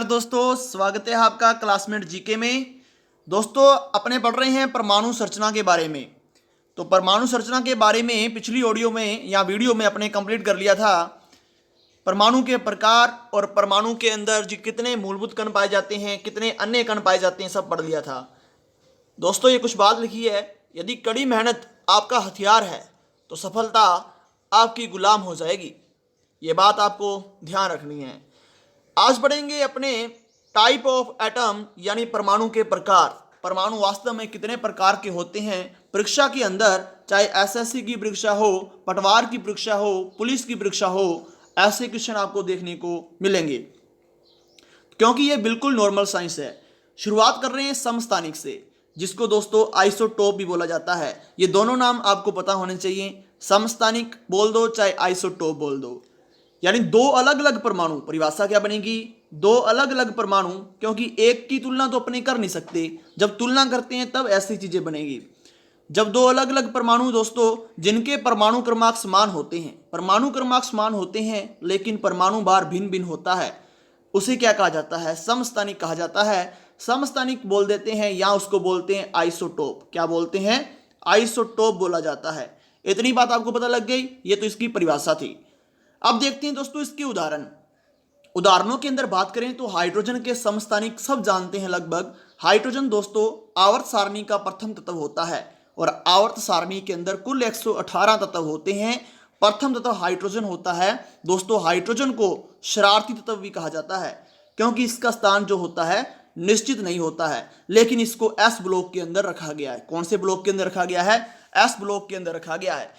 दोस्तों, स्वागत है आपका क्लासमेट जीके में। दोस्तों, अपने पढ़ रहे हैं परमाणु संरचना के बारे में। तो परमाणु संरचना के बारे में पिछली ऑडियो में या वीडियो में अपने कंप्लीट कर लिया था। परमाणु के प्रकार और परमाणु के अंदर जी कितने मूलभूत कण पाए जाते हैं, कितने अन्य कण पाए जाते हैं, सब पढ़ लिया था। दोस्तों, ये कुछ बात लिखी है, यदि कड़ी मेहनत आपका हथियार है तो सफलता आपकी गुलाम हो जाएगी। ये बात आपको ध्यान रखनी है। आज पढ़ेंगे अपने टाइप ऑफ एटम यानी परमाणु के प्रकार। परमाणु वास्तव में कितने प्रकार के होते हैं। परीक्षा के अंदर चाहे एसएससी की परीक्षा हो, पटवार की परीक्षा हो, पुलिस की परीक्षा हो, ऐसे क्वेश्चन आपको देखने को मिलेंगे, क्योंकि ये बिल्कुल नॉर्मल साइंस है। शुरुआत कर रहे हैं समस्थानिक से, जिसको दोस्तों आइसोटोप भी बोला जाता है। ये दोनों नाम आपको पता होने चाहिए, समस्थानिक बोल दो चाहे आइसोटोप बोल दो। यानी दो अलग अलग परमाणु, परिभाषा क्या बनेगी, दो अलग अलग परमाणु, क्योंकि एक की तुलना तो अपने कर नहीं सकते। जब तुलना करते हैं तब ऐसी चीजें बनेगी। जब दो अलग अलग परमाणु दोस्तों जिनके परमाणु क्रमांक समान होते हैं, परमाणु क्रमांक समान होते हैं लेकिन परमाणु भार भिन्न भिन्न होता है, उसे क्या कहा जाता है, समस्थानिक कहा जाता है। समस्थानिक बोल देते हैं या उसको बोलते हैं आइसोटोप। क्या बोलते हैं, आइसोटोप बोला जाता है। इतनी बात आपको पता लग गई, ये तो इसकी परिभाषा थी। अब देखते हैं दोस्तों इसके उदाहरणों के अंदर बात करें तो हाइड्रोजन के समस्थानिक सब जानते हैं लगभग। हाइड्रोजन दोस्तों आवर्त सारणी का प्रथम तत्व होता है और आवर्त सारणी के अंदर कुल 118 तत्व होते हैं। प्रथम तत्व हाइड्रोजन होता है। दोस्तों, हाइड्रोजन को शरारती तत्व भी कहा जाता है, क्योंकि इसका स्थान जो होता है निश्चित नहीं होता है, लेकिन इसको एस ब्लॉक के अंदर रखा गया है। कौन से ब्लॉक के अंदर रखा गया है, एस ब्लॉक के अंदर रखा गया है।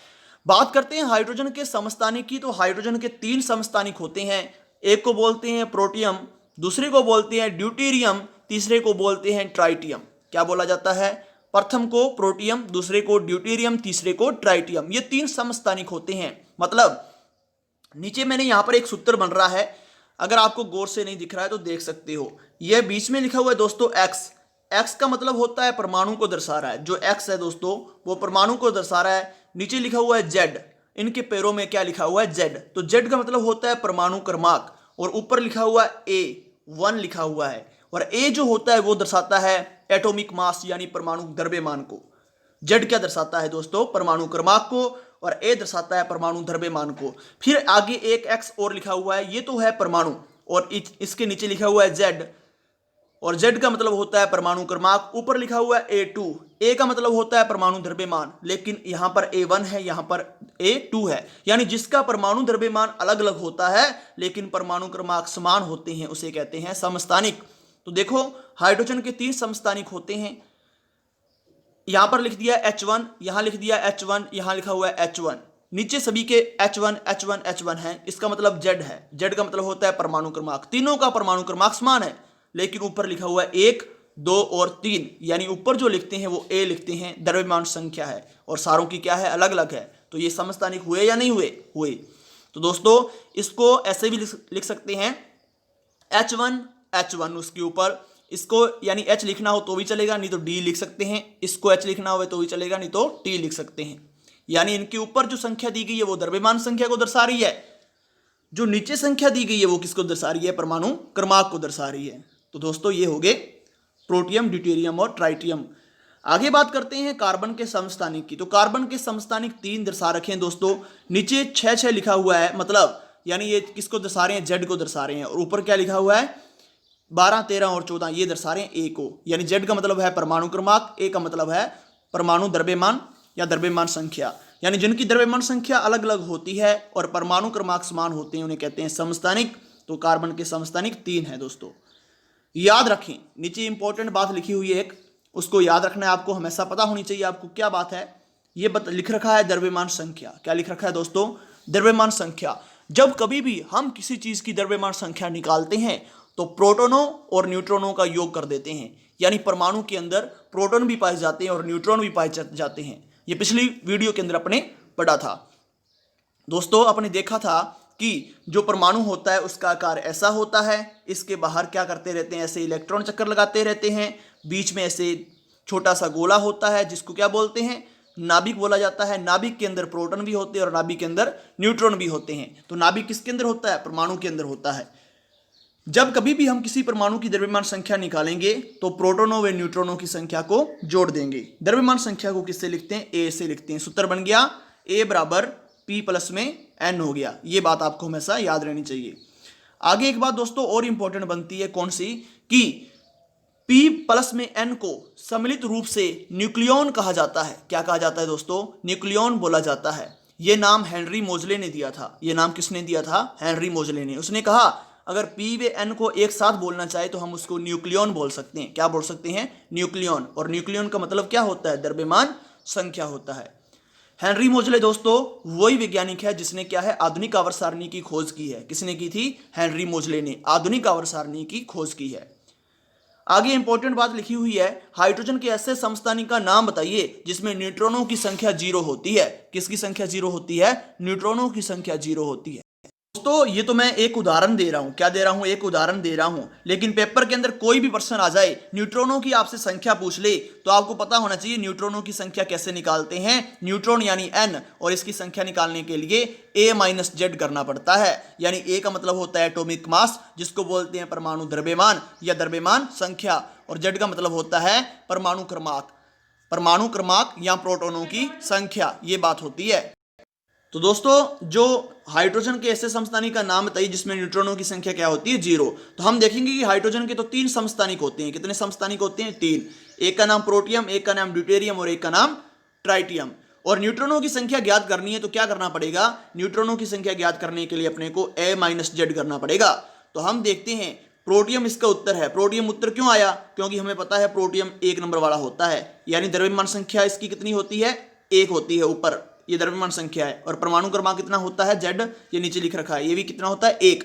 बात करते हैं हाइड्रोजन के समस्थानिक की, तो हाइड्रोजन के 3 समस्थानिक होते हैं। एक को बोलते हैं प्रोटियम, दूसरे को बोलते हैं ड्यूटेरियम, तीसरे को बोलते हैं ट्राइटियम। क्या बोला जाता है, प्रथम को प्रोटियम, दूसरे को ड्यूटेरियम, तीसरे को ट्राइटियम। ये 3 समस्थानिक होते हैं। मतलब नीचे मैंने यहां पर एक सूत्र बन रहा है, अगर आपको गौर से नहीं दिख रहा है तो देख सकते हो। यह बीच में लिखा हुआ है दोस्तों एक्स। एक्स का मतलब होता है परमाणु को दर्शा रहा है। जो एक्स है दोस्तों वो परमाणु को दर्शा रहा है। नीचे लिखा हुआ है जेड, इनके पैरों में क्या लिखा हुआ है, जेड। तो जेड का मतलब होता है परमाणु क्रमांक, और ऊपर लिखा हुआ है ए, 1 लिखा हुआ है। और ए जो होता है वो दर्शाता है एटॉमिक मास यानी परमाणु द्रव्यमान को। जेड क्या दर्शाता है दोस्तों, परमाणु क्रमांक को, और ए दर्शाता है परमाणु द्रव्यमान को। फिर आगे एक एक्स और लिखा हुआ है, ये तो है परमाणु, और इसके नीचे लिखा हुआ है जेड, और जेड का मतलब होता है परमाणु क्रमांक। ऊपर लिखा हुआ है A2, ए का मतलब होता है परमाणु द्रव्यमान, लेकिन यहां पर A1 है, यहां पर A2 है। यानी जिसका परमाणु द्रव्यमान अलग अलग होता है लेकिन परमाणु क्रमांक समान होते हैं उसे कहते हैं समस्थानिक। तो देखो हाइड्रोजन के 3 समस्थानिक होते हैं। यहां पर लिख दिया H1, यहां लिख दिया H1, यहां लिखा हुआ है H1। नीचे सभी के H1 H1 H1 है, इसका मतलब जेड है। जेड का मतलब होता है परमाणु क्रमांक। तीनों का परमाणु क्रमांक समान है, लेकिन ऊपर लिखा हुआ है 1, 2 और 3, यानी ऊपर जो लिखते हैं वो ए लिखते हैं, द्रव्यमान संख्या है, और सारों की क्या है, अलग अलग है। तो ये समस्थानिक हुए या नहीं हुए, हुए। तो दोस्तों इसको ऐसे भी लिख सकते हैं H1 H1 उसके ऊपर, इसको यानी H लिखना हो तो भी चलेगा, नहीं तो D लिख सकते हैं। इसको H लिखना हो तो भी चलेगा, नहीं तो T लिख सकते हैं। यानी इनके ऊपर जो संख्या दी गई है वो द्रव्यमान संख्या को दर्शा रही है, जो नीचे संख्या दी गई है वो किसको दर्शा रही है, परमाणु क्रमांक को दर्शा रही है। तो दोस्तों ये हो गए प्रोटियम, ड्यूटेरियम और ट्राइटियम। आगे बात करते हैं कार्बन के समस्थानिक की। तो कार्बन के समस्थानिक 3 दर्शा रखे हैं दोस्तों। नीचे 6 लिखा हुआ है, मतलब यानी ये किसको दर्शा रहे हैं, जेड को दर्शा रहे हैं। और ऊपर क्या लिखा हुआ है, 12, 13 और 14, ये दर्शा रहे हैं ए को। यानी जेड का मतलब है परमाणु क्रमांक, ए का मतलब है परमाणु द्रव्यमान या द्रव्यमान संख्या। यानी जिनकी द्रव्यमान संख्या अलग अलग होती है और परमाणु क्रमांक समान होते हैं उन्हें कहते हैं समस्थानिक। तो कार्बन के समस्थानिक 3 है दोस्तों, याद रखें। नीचे इंपॉर्टेंट बात लिखी हुई है एक, उसको याद रखना है आपको, हमेशा पता होनी चाहिए आपको क्या बात है। ये लिख रखा है द्रव्यमान संख्या। क्या लिख रखा है दोस्तों, द्रव्यमान संख्या। जब कभी भी हम किसी चीज की द्रव्यमान संख्या निकालते हैं तो प्रोटोनों और न्यूट्रॉनों का योग कर देते हैं। यानी परमाणु के अंदर प्रोटॉन भी पाए जाते हैं और न्यूट्रॉन भी पाए जाते हैं। ये पिछली वीडियो के अंदर अपने पढ़ा था दोस्तों। अपने देखा था कि जो परमाणु होता है उसका आकार ऐसा होता है, इसके बाहर क्या करते रहते हैं, ऐसे इलेक्ट्रॉन चक्कर लगाते रहते हैं। बीच में ऐसे छोटा सा गोला होता है जिसको क्या बोलते हैं, नाभिक बोला जाता है। नाभिक के अंदर प्रोटॉन भी होते हैं और नाभिक के अंदर न्यूट्रॉन भी होते हैं। तो नाभिक किसके अंदर होता है, परमाणु के अंदर होता है। जब कभी भी हम किसी परमाणु की द्रव्यमान संख्या निकालेंगे तो प्रोटॉनों व न्यूट्रॉनों की संख्या को जोड़ देंगे। द्रव्यमान संख्या को किससे लिखते हैं? ए से लिखते हैं। सूत्र बन गया ए बराबर पी प्लस में एन हो गया। ये बात आपको हमेशा याद रहनी चाहिए। आगे एक बात दोस्तों और इंपॉर्टेंट बनती है, कौन सी? कि P प्लस में N को सम्मिलित रूप से न्यूक्लियॉन कहा जाता है। क्या कहा जाता है दोस्तों? न्यूक्लियॉन बोला जाता है। यह नाम हेनरी मोजले ने दिया था। यह नाम किसने दिया था? हेनरी मोजले ने। उसने कहा अगर P व N को एक साथ बोलना चाहे तो हम उसको न्यूक्लियॉन बोल सकते हैं। क्या बोल सकते हैं? न्यूक्लियॉन। और न्यूक्लियॉन का मतलब क्या होता है? द्रव्यमान संख्या होता है। हेनरी मोजले दोस्तों वही वैज्ञानिक है जिसने क्या है? आधुनिक आवर्त सारणी की खोज की है। किसने की थी? हेनरी मोजले ने आधुनिक आवर्त सारणी की खोज की है। आगे इंपॉर्टेंट बात लिखी हुई है, हाइड्रोजन के ऐसे समस्थानिक का नाम बताइए जिसमें न्यूट्रॉनों की संख्या 0 होती है। किसकी संख्या 0 होती है? न्यूट्रॉनों की संख्या 0 होती है। दोस्तों ये तो मैं एक उदाहरण दे रहा हूं। क्या दे रहा हूं? एक उदाहरण दे रहा हूं। लेकिन पेपर के अंदर कोई भी प्रश्न आ जाए, न्यूट्रॉनों की आपसे संख्या पूछ ले, तो आपको पता होना चाहिए न्यूट्रॉनों की संख्या कैसे निकालते हैं। न्यूट्रॉन यानी n, और इसकी संख्या निकालने के लिए a माइनस जेड करना पड़ता है। यानी a का मतलब होता है एटॉमिक मास, जिसको बोलते हैं परमाणु द्रव्यमान या द्रव्यमान संख्या, और z का मतलब होता है परमाणु क्रमांक। परमाणु क्रमांक या प्रोटॉनों की संख्या, ये बात होती है। तो दोस्तों जो हाइड्रोजन के ऐसे समस्थानिक का नाम बताइए जिसमें न्यूट्रॉनों की संख्या क्या होती है? 0। तो हम देखेंगे कि हाइड्रोजन के तो 3 समस्थानिक होते हैं। कितने समस्थानिक होते हैं? 3। एक का नाम प्रोटियम, एक का नाम ड्यूटेरियम और एक का नाम ट्राइटियम। और न्यूट्रॉनों की संख्या ज्ञात करनी है तो क्या करना पड़ेगा? न्यूट्रॉनों की संख्या ज्ञात करने के लिए अपने को a माइनस जेड करना पड़ेगा। तो हम देखते हैं प्रोटियम इसका उत्तर है। प्रोटियम उत्तर क्यों आया? क्योंकि हमें पता है प्रोटियम 1 नंबर वाला होता है। यानी द्रव्यमान संख्या इसकी कितनी होती है? 1 होती है। ऊपर ये द्रव्यमान संख्या है। और परमाणु क्रमांक कितना होता है? Z। ये नीचे लिख रखा है, ये भी कितना होता है? 1।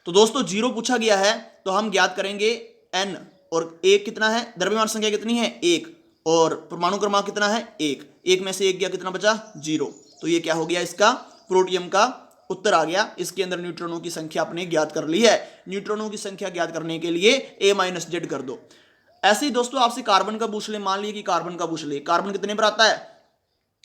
तो दोस्तों 0 पूछा गया है तो हम ज्ञात करेंगे n, और 1 कितना है? द्रव्यमान संख्या कितनी है? 1। और परमाणु क्रमांक कितना है? 1। 1 में से 1 गया, कितना बचा? 0। तो ये क्या हो गया? इसका प्रोटियम का उत्तर आ गया। इसके अंदर न्यूट्रॉनों की संख्या आपने ज्ञात कर ली है। न्यूट्रॉनों की संख्या ज्ञात करने के लिए a माइनस जेड कर दो। ऐसे ही दोस्तों आपसे कार्बन का पूछ ले। मान लीजिए कि कार्बन का पूछ ले, कार्बन कितने पर आता है?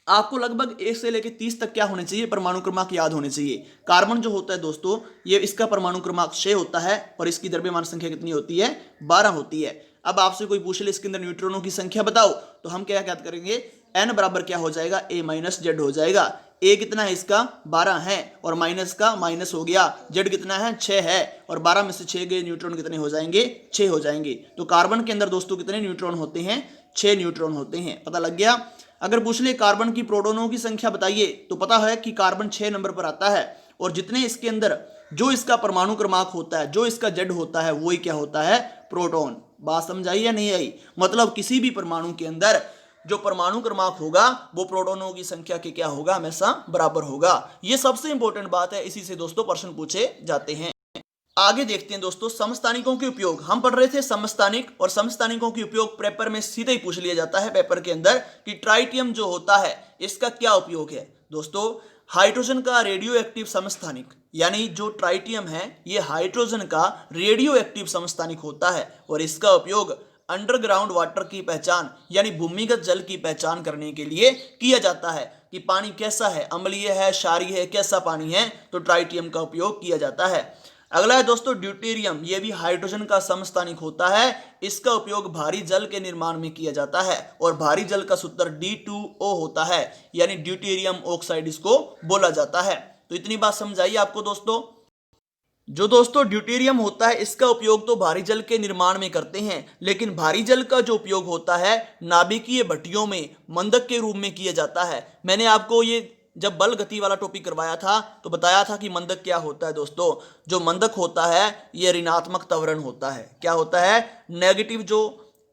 आपको लगभग 1 से लेकर 30 तक क्या होने चाहिए? परमाणु क्रमांक याद होने चाहिए। कार्बन जो होता है दोस्तों, ये इसका परमाणु क्रमांक 6 होता है और इसकी द्रव्यमान संख्या कितनी होती है? 12 होती है। अब आपसे कोई पूछ ले इसके अंदर न्यूट्रॉनों की संख्या बताओ, तो हम क्या ज्ञात करेंगे? n बराबर क्या हो जाएगा? a माइनस जेड हो जाएगा। a कितना है इसका? 12 है, और माइनस का माइनस हो गया। z कितना है? 6 है, और 12 में से 6 गए, न्यूट्रॉन कितने हो जाएंगे? 6 हो जाएंगे। तो कार्बन के अंदर दोस्तों कितने न्यूट्रॉन होते हैं? 6 न्यूट्रॉन होते हैं। पता लग गया। अगर पूछ ले कार्बन की प्रोटॉनों की संख्या बताइए, तो पता है कि कार्बन 6 नंबर पर आता है, और जितने इसके अंदर जो इसका परमाणु क्रमांक होता है, जो इसका जेड होता है, वही क्या होता है? प्रोटॉन। बात समझ आई या नहीं आई? मतलब किसी भी परमाणु के अंदर जो परमाणु क्रमांक होगा वो प्रोटॉनों की संख्या के क्या होगा? हमेशा बराबर होगा। ये सबसे इंपॉर्टेंट बात है, इसी से दोस्तों प्रश्न पूछे जाते हैं। आगे देखते हैं दोस्तों समस्थानिकों के उपयोग। हम पढ़ रहे थे समस्थानिक, और समस्थानिकों के उपयोग पेपर में सीधे ही पूछ लिया जाता है पेपर के अंदर कि ट्राइटियम जो होता है इसका क्या उपयोग है। दोस्तों हाइड्रोजन का रेडियो एक्टिव समस्थानिक, यानी जो ट्राइटियम है ये हाइड्रोजन का रेडियो एक्टिव समस्थानिक होता है, और इसका उपयोग अंडरग्राउंड वाटर की पहचान यानी भूमिगत जल की पहचान करने के लिए किया जाता है कि पानी कैसा है, अम्लीय है, क्षारीय है, कैसा पानी है, तो ट्राइटियम का उपयोग किया जाता है। अगला है दोस्तों ड्यूटेरियम। यह भी हाइड्रोजन का समस्थानिक होता है। इसका उपयोग भारी जल के निर्माण में किया जाता है, और भारी जल का सूत्र D2O होता है, यानी ड्यूटेरियम ऑक्साइड इसको बोला जाता है। तो इतनी बात समझ आई आपको दोस्तों? जो दोस्तों ड्यूटेरियम होता है इसका उपयोग तो भारी जल के निर्माण में करते हैं, लेकिन भारी जल का जो उपयोग होता है नाभिकीय भट्टियों में मंदक के रूप में किया जाता है। मैंने आपको ये जब बल गति वाला टॉपिक करवाया था तो बताया था कि मंदक क्या होता है दोस्तों। जो मंदक होता है ये ऋणात्मक त्वरण होता है। क्या होता है? नेगेटिव जो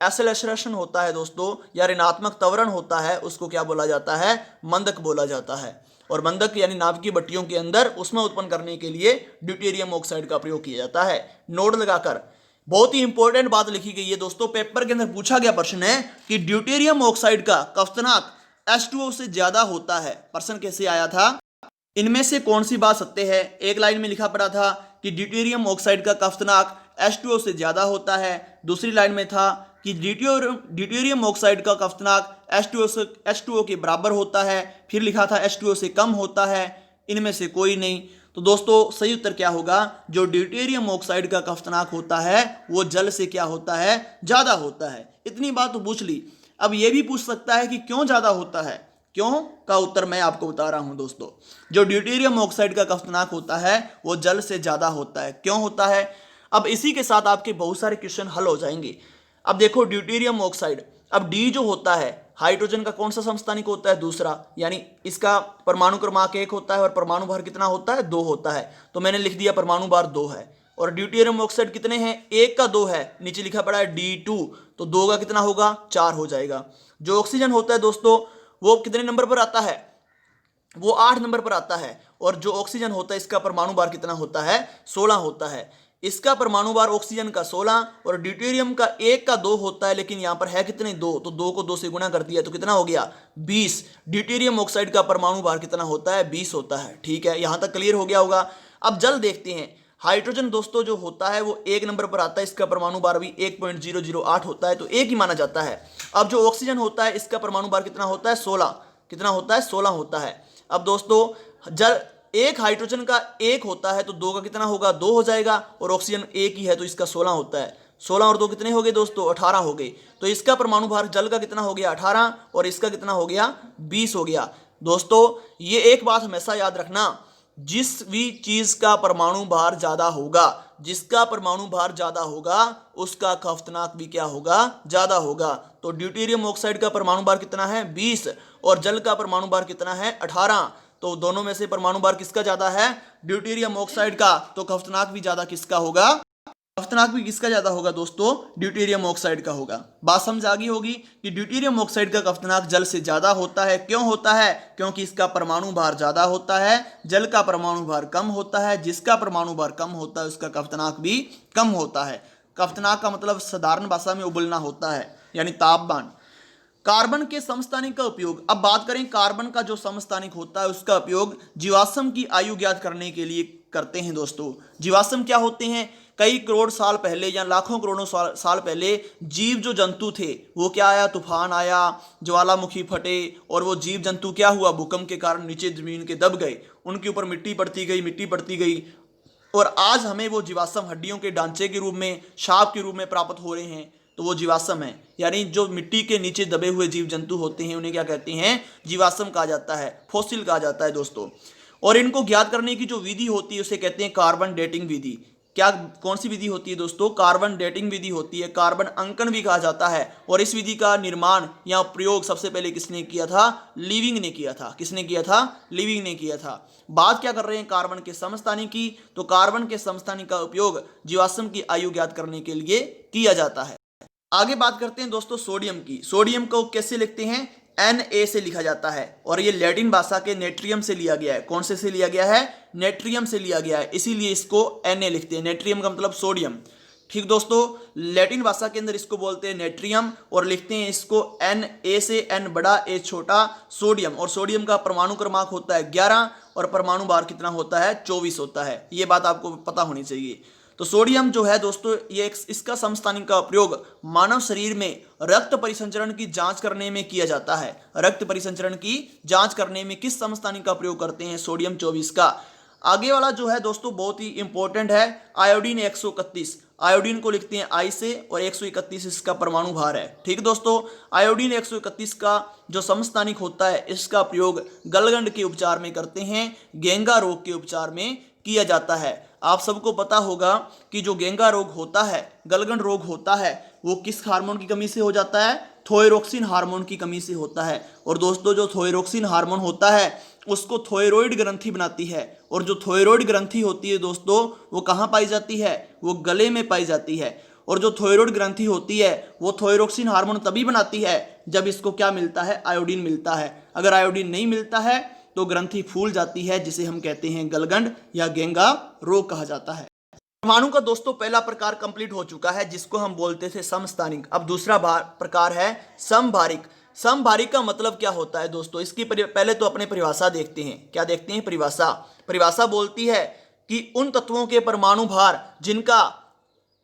एक्सेलरेशन होता है दोस्तों, या ऋणात्मक त्वरण होता है, उसको क्या बोला जाता है? मंदक बोला जाता है। और मंदक यानी नाभिकीय भट्टियों के अंदर उसमें उत्पन्न करने के लिए ड्यूटेरियम ऑक्साइड का प्रयोग किया जाता है। नोड लगाकर बहुत ही इंपॉर्टेंट बात लिखी गई है दोस्तों। पेपर के अंदर पूछा गया प्रश्न है कि ड्यूटेरियम ऑक्साइड का कफ्तनाक H2O से ज्यादा होता है। प्रश्न कैसे आया था? इनमें से कौन सी बात सत्य है? एक लाइन में लिखा पड़ा था कि ड्यूटेरियम ऑक्साइड का कफ्तनाक H2O से ज्यादा होता है। दूसरी लाइन में था कि ड्यूटेरियम ऑक्साइड का कफ्तनाक H2O के बराबर होता है। फिर लिखा था H2O से कम होता है। इनमें से कोई नहीं। तो दोस्तों सही उत्तर क्या होगा, जो ड्यूटेरियम ऑक्साइड का कफ्तनाक होता है वो जल से क्या होता है, ज्यादा होता है। इतनी बात तो पूछ ली। अब ये भी पूछ सकता है कि क्यों ज्यादा होता है, क्यों का उत्तर मैं आपको बता रहा हूं दोस्तों। जो ड्यूटेरियम ऑक्साइड का कफ्तनाक होता है वो जल से ज्यादा होता है। क्यों होता है, अब इसी के साथ आपके बहुत सारे क्वेश्चन हल हो जाएंगे। अब देखो ड्यूटेरियम ऑक्साइड, अब डी जो होता है हाइड्रोजन का कौन सा समस्थानिक होता है, दूसरा, यानी इसका परमाणु क्रमांक 1 होता है और परमाणु भार कितना होता है, 2 होता है। तो मैंने लिख दिया परमाणु भार 2 है। और ड्यूटेरियम ऑक्साइड कितने हैं, 1 का 2 है, नीचे लिखा पड़ा है D2, तो 2 का कितना होगा, 4 हो जाएगा। जो ऑक्सीजन होता है दोस्तों वो कितने नंबर पर आता है, वो 8 नंबर पर आता है। और जो ऑक्सीजन होता है इसका परमाणु भार कितना होता है, 16 होता है। इसका परमाणु भार ऑक्सीजन का 16 और ड्यूटेरियम का 1 का 2 होता है, लेकिन यहां पर है कितने, 2, तो 2 को 2 से गुणा कर दिया तो कितना हो गया, 20। ड्यूटेरियम ऑक्साइड का परमाणु भार कितना होता है, 20 होता है। ठीक है, यहां तक क्लियर हो गया होगा। अब जल देखते हैं। हाइड्रोजन दोस्तों जो होता है वो 1 नंबर पर आता है, इसका परमाणु भार भी 1.008 होता है, तो 1 ही माना जाता है। अब जो ऑक्सीजन होता है इसका परमाणु भार कितना होता है, 16, कितना होता है, 16 होता है। अब दोस्तों जल एक हाइड्रोजन का 1 होता है तो 2 का कितना होगा, 2 हो जाएगा। और ऑक्सीजन 1 ही है तो इसका 16 होता है। 16 और 2 कितने हो गए दोस्तों, 18 हो गए। तो इसका परमाणु भार जल का कितना हो गया, 18, और इसका कितना हो गया, 20 हो गया। दोस्तों ये एक बात हमेशा याद रखना, जिस भी चीज का परमाणु भार ज्यादा होगा, जिसका परमाणु भार ज्यादा होगा उसका कफ्तनाक भी क्या होगा, ज्यादा होगा। तो ड्यूटेरियम ऑक्साइड का परमाणु भार कितना है, 20, और जल का परमाणु भार कितना है, 18। तो दोनों में से परमाणु भार किसका ज्यादा है, ड्यूटेरियम ऑक्साइड का। तो कफ्तनाक भी ज्यादा किसका होगा, कफ्तनाक भी किसका ज्यादा होगा दोस्तों, ड्यूटेरियम ऑक्साइड का होगा। बात समझ आ गई होगी कि ड्यूटेरियम ऑक्साइड का कफ्तनाक जल से ज्यादा होता है। क्यों होता है, क्योंकि इसका परमाणु भार ज्यादा होता है, जल का परमाणु भार कम होता है। जिसका परमाणु भार कम होता है उसका कफ्तनाक भी कम होता है। कफ्तनाक का मतलब साधारण भाषा में उबलना होता है, यानी तापमान। कार्बन के समस्थानिक का उपयोग, अब बात करें कार्बन का जो समस्थानिक होता है उसका उपयोग जीवाश्म की आयु ज्ञात करने के लिए करते हैं दोस्तों। जीवाश्म क्या होते हैं, कई करोड़ साल पहले या लाखों करोड़ों साल पहले जीव जो जंतु थे वो क्या आया, तूफान आया, ज्वालामुखी फटे, और वो जीव जंतु क्या हुआ, भूकंप के कारण नीचे जमीन के दब गए, उनके ऊपर मिट्टी पड़ती गई, मिट्टी पड़ती गई, और आज हमें वो जीवाश्म हड्डियों के ढांचे के रूप में, शाप के रूप में प्राप्त हो रहे हैं। तो वो जीवाश्म है, यानी जो मिट्टी के नीचे दबे हुए जीव जंतु होते हैं उन्हें क्या कहते हैं, जीवाश्म कहा जाता है, फॉसिल कहा जाता है दोस्तों। और इनको ज्ञात करने की जो विधि होती है उसे कहते हैं कार्बन डेटिंग विधि। क्या, कौन सी विधि होती है दोस्तों, कार्बन डेटिंग विधि होती है, कार्बन अंकन भी कहा जाता है। और इस विधि का निर्माण या प्रयोग सबसे पहले किसने किया था, लिविंग ने किया था। किसने किया था, लिविंग ने किया था। बात क्या कर रहे हैं, कार्बन के समस्थानिक की, तो कार्बन के समस्थानिक का उपयोग जीवाश्म की आयु ज्ञात करने के लिए किया जाता है। आगे बात करते हैं दोस्तों सोडियम की। सोडियम को कैसे लिखते हैं, Na से लिखा जाता है, और ये लैटिन भाषा के नेट्रियम से लिया गया है। कौन से लिया गया है, नेट्रियम से लिया गया है, इसीलिए इसको Na लिखते हैं। नेट्रियम का मतलब सोडियम। ठीक दोस्तों, लैटिन भाषा के अंदर इसको बोलते हैं नेट्रियम, और लिखते हैं इसको Na से N बड़ा A छोटा सोडियम। और सोडियम का परमाणु क्रमांक होता है 11 और परमाणु भार कितना होता है, 24 होता है। ये बात आपको पता होनी चाहिए। तो सोडियम जो है दोस्तों ये इसका समस्थानिक का प्रयोग मानव शरीर में रक्त परिसंचरण की जांच करने में किया जाता है। रक्त परिसंचरण की जांच करने में किस समस्थानिक का प्रयोग करते हैं, सोडियम 24 का। आगे वाला जो है दोस्तों बहुत ही इंपॉर्टेंट है, आयोडीन 131। आयोडीन को लिखते हैं I से, और 131 इसका परमाणु भार है। ठीक दोस्तों, आयोडीन 131 का जो समस्थानिक होता है इसका प्रयोग गलगंड के उपचार में करते हैं, गेंगा रोग के उपचार में किया जाता है। आप सबको पता होगा कि जो गेंगा रोग होता है, गलगंड रोग होता है, वो किस हार्मोन की कमी से हो जाता है, थायरोक्सिन हार्मोन की कमी से होता है। और दोस्तों जो थायरोक्सिन हार्मोन होता है उसको थायराइड ग्रंथि बनाती है, और जो थायराइड ग्रंथि होती है दोस्तों वो कहाँ पाई जाती है, वो गले में पाई जाती है। और जो थायराइड ग्रंथि होती है वो थायरोक्सिन हार्मोन तभी बनाती है जब इसको क्या मिलता है, आयोडीन मिलता है। अगर आयोडीन नहीं मिलता है तो ग्रंथि फूल जाती है, जिसे हम कहते हैं गलगंड या गेंगा रोग कहा जाता है। परमाणु का दोस्तों पहला प्रकार कंप्लीट हो चुका है जिसको हम बोलते थे समस्थानिक। अब दूसरा प्रकार है समभारिक। समभारिक का मतलब क्या होता है दोस्तों, इसकी पहले तो अपने परिभाषा देखते हैं। क्या देखते हैं, परिभाषा। परिभाषा बोलती है कि उन तत्वों के परमाणु भार जिनका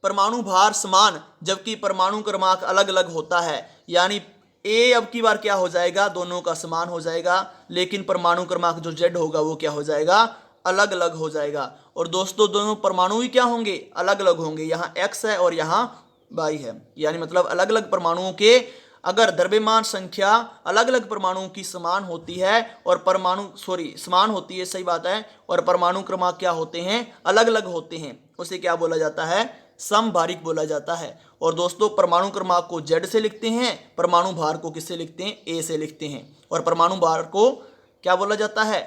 परमाणु भार समान जबकि परमाणु क्रमांक अलग अलग होता है, यानी ए अब की बार क्या हो जाएगा, दोनों का समान हो जाएगा, लेकिन परमाणु क्रमांक जो Z होगा वो क्या हो जाएगा, अलग अलग हो जाएगा। और दोस्तों दोनों परमाणु ही क्या होंगे, अलग अलग होंगे। यहाँ X है और यहाँ Y है, यानी मतलब अलग अलग परमाणुओं के अगर द्रव्यमान संख्या अलग अलग परमाणुओं की समान होती है और समान होती है, सही बात है, और परमाणु क्रमांक क्या होते हैं, अलग अलग होते हैं, उसे क्या बोला जाता है, समभारिक बोला जाता है। और दोस्तों परमाणु क्रमांक को Z से लिखते हैं, परमाणु भार को किससे लिखते हैं, A से लिखते हैं। और परमाणु भार को क्या बोला जाता है,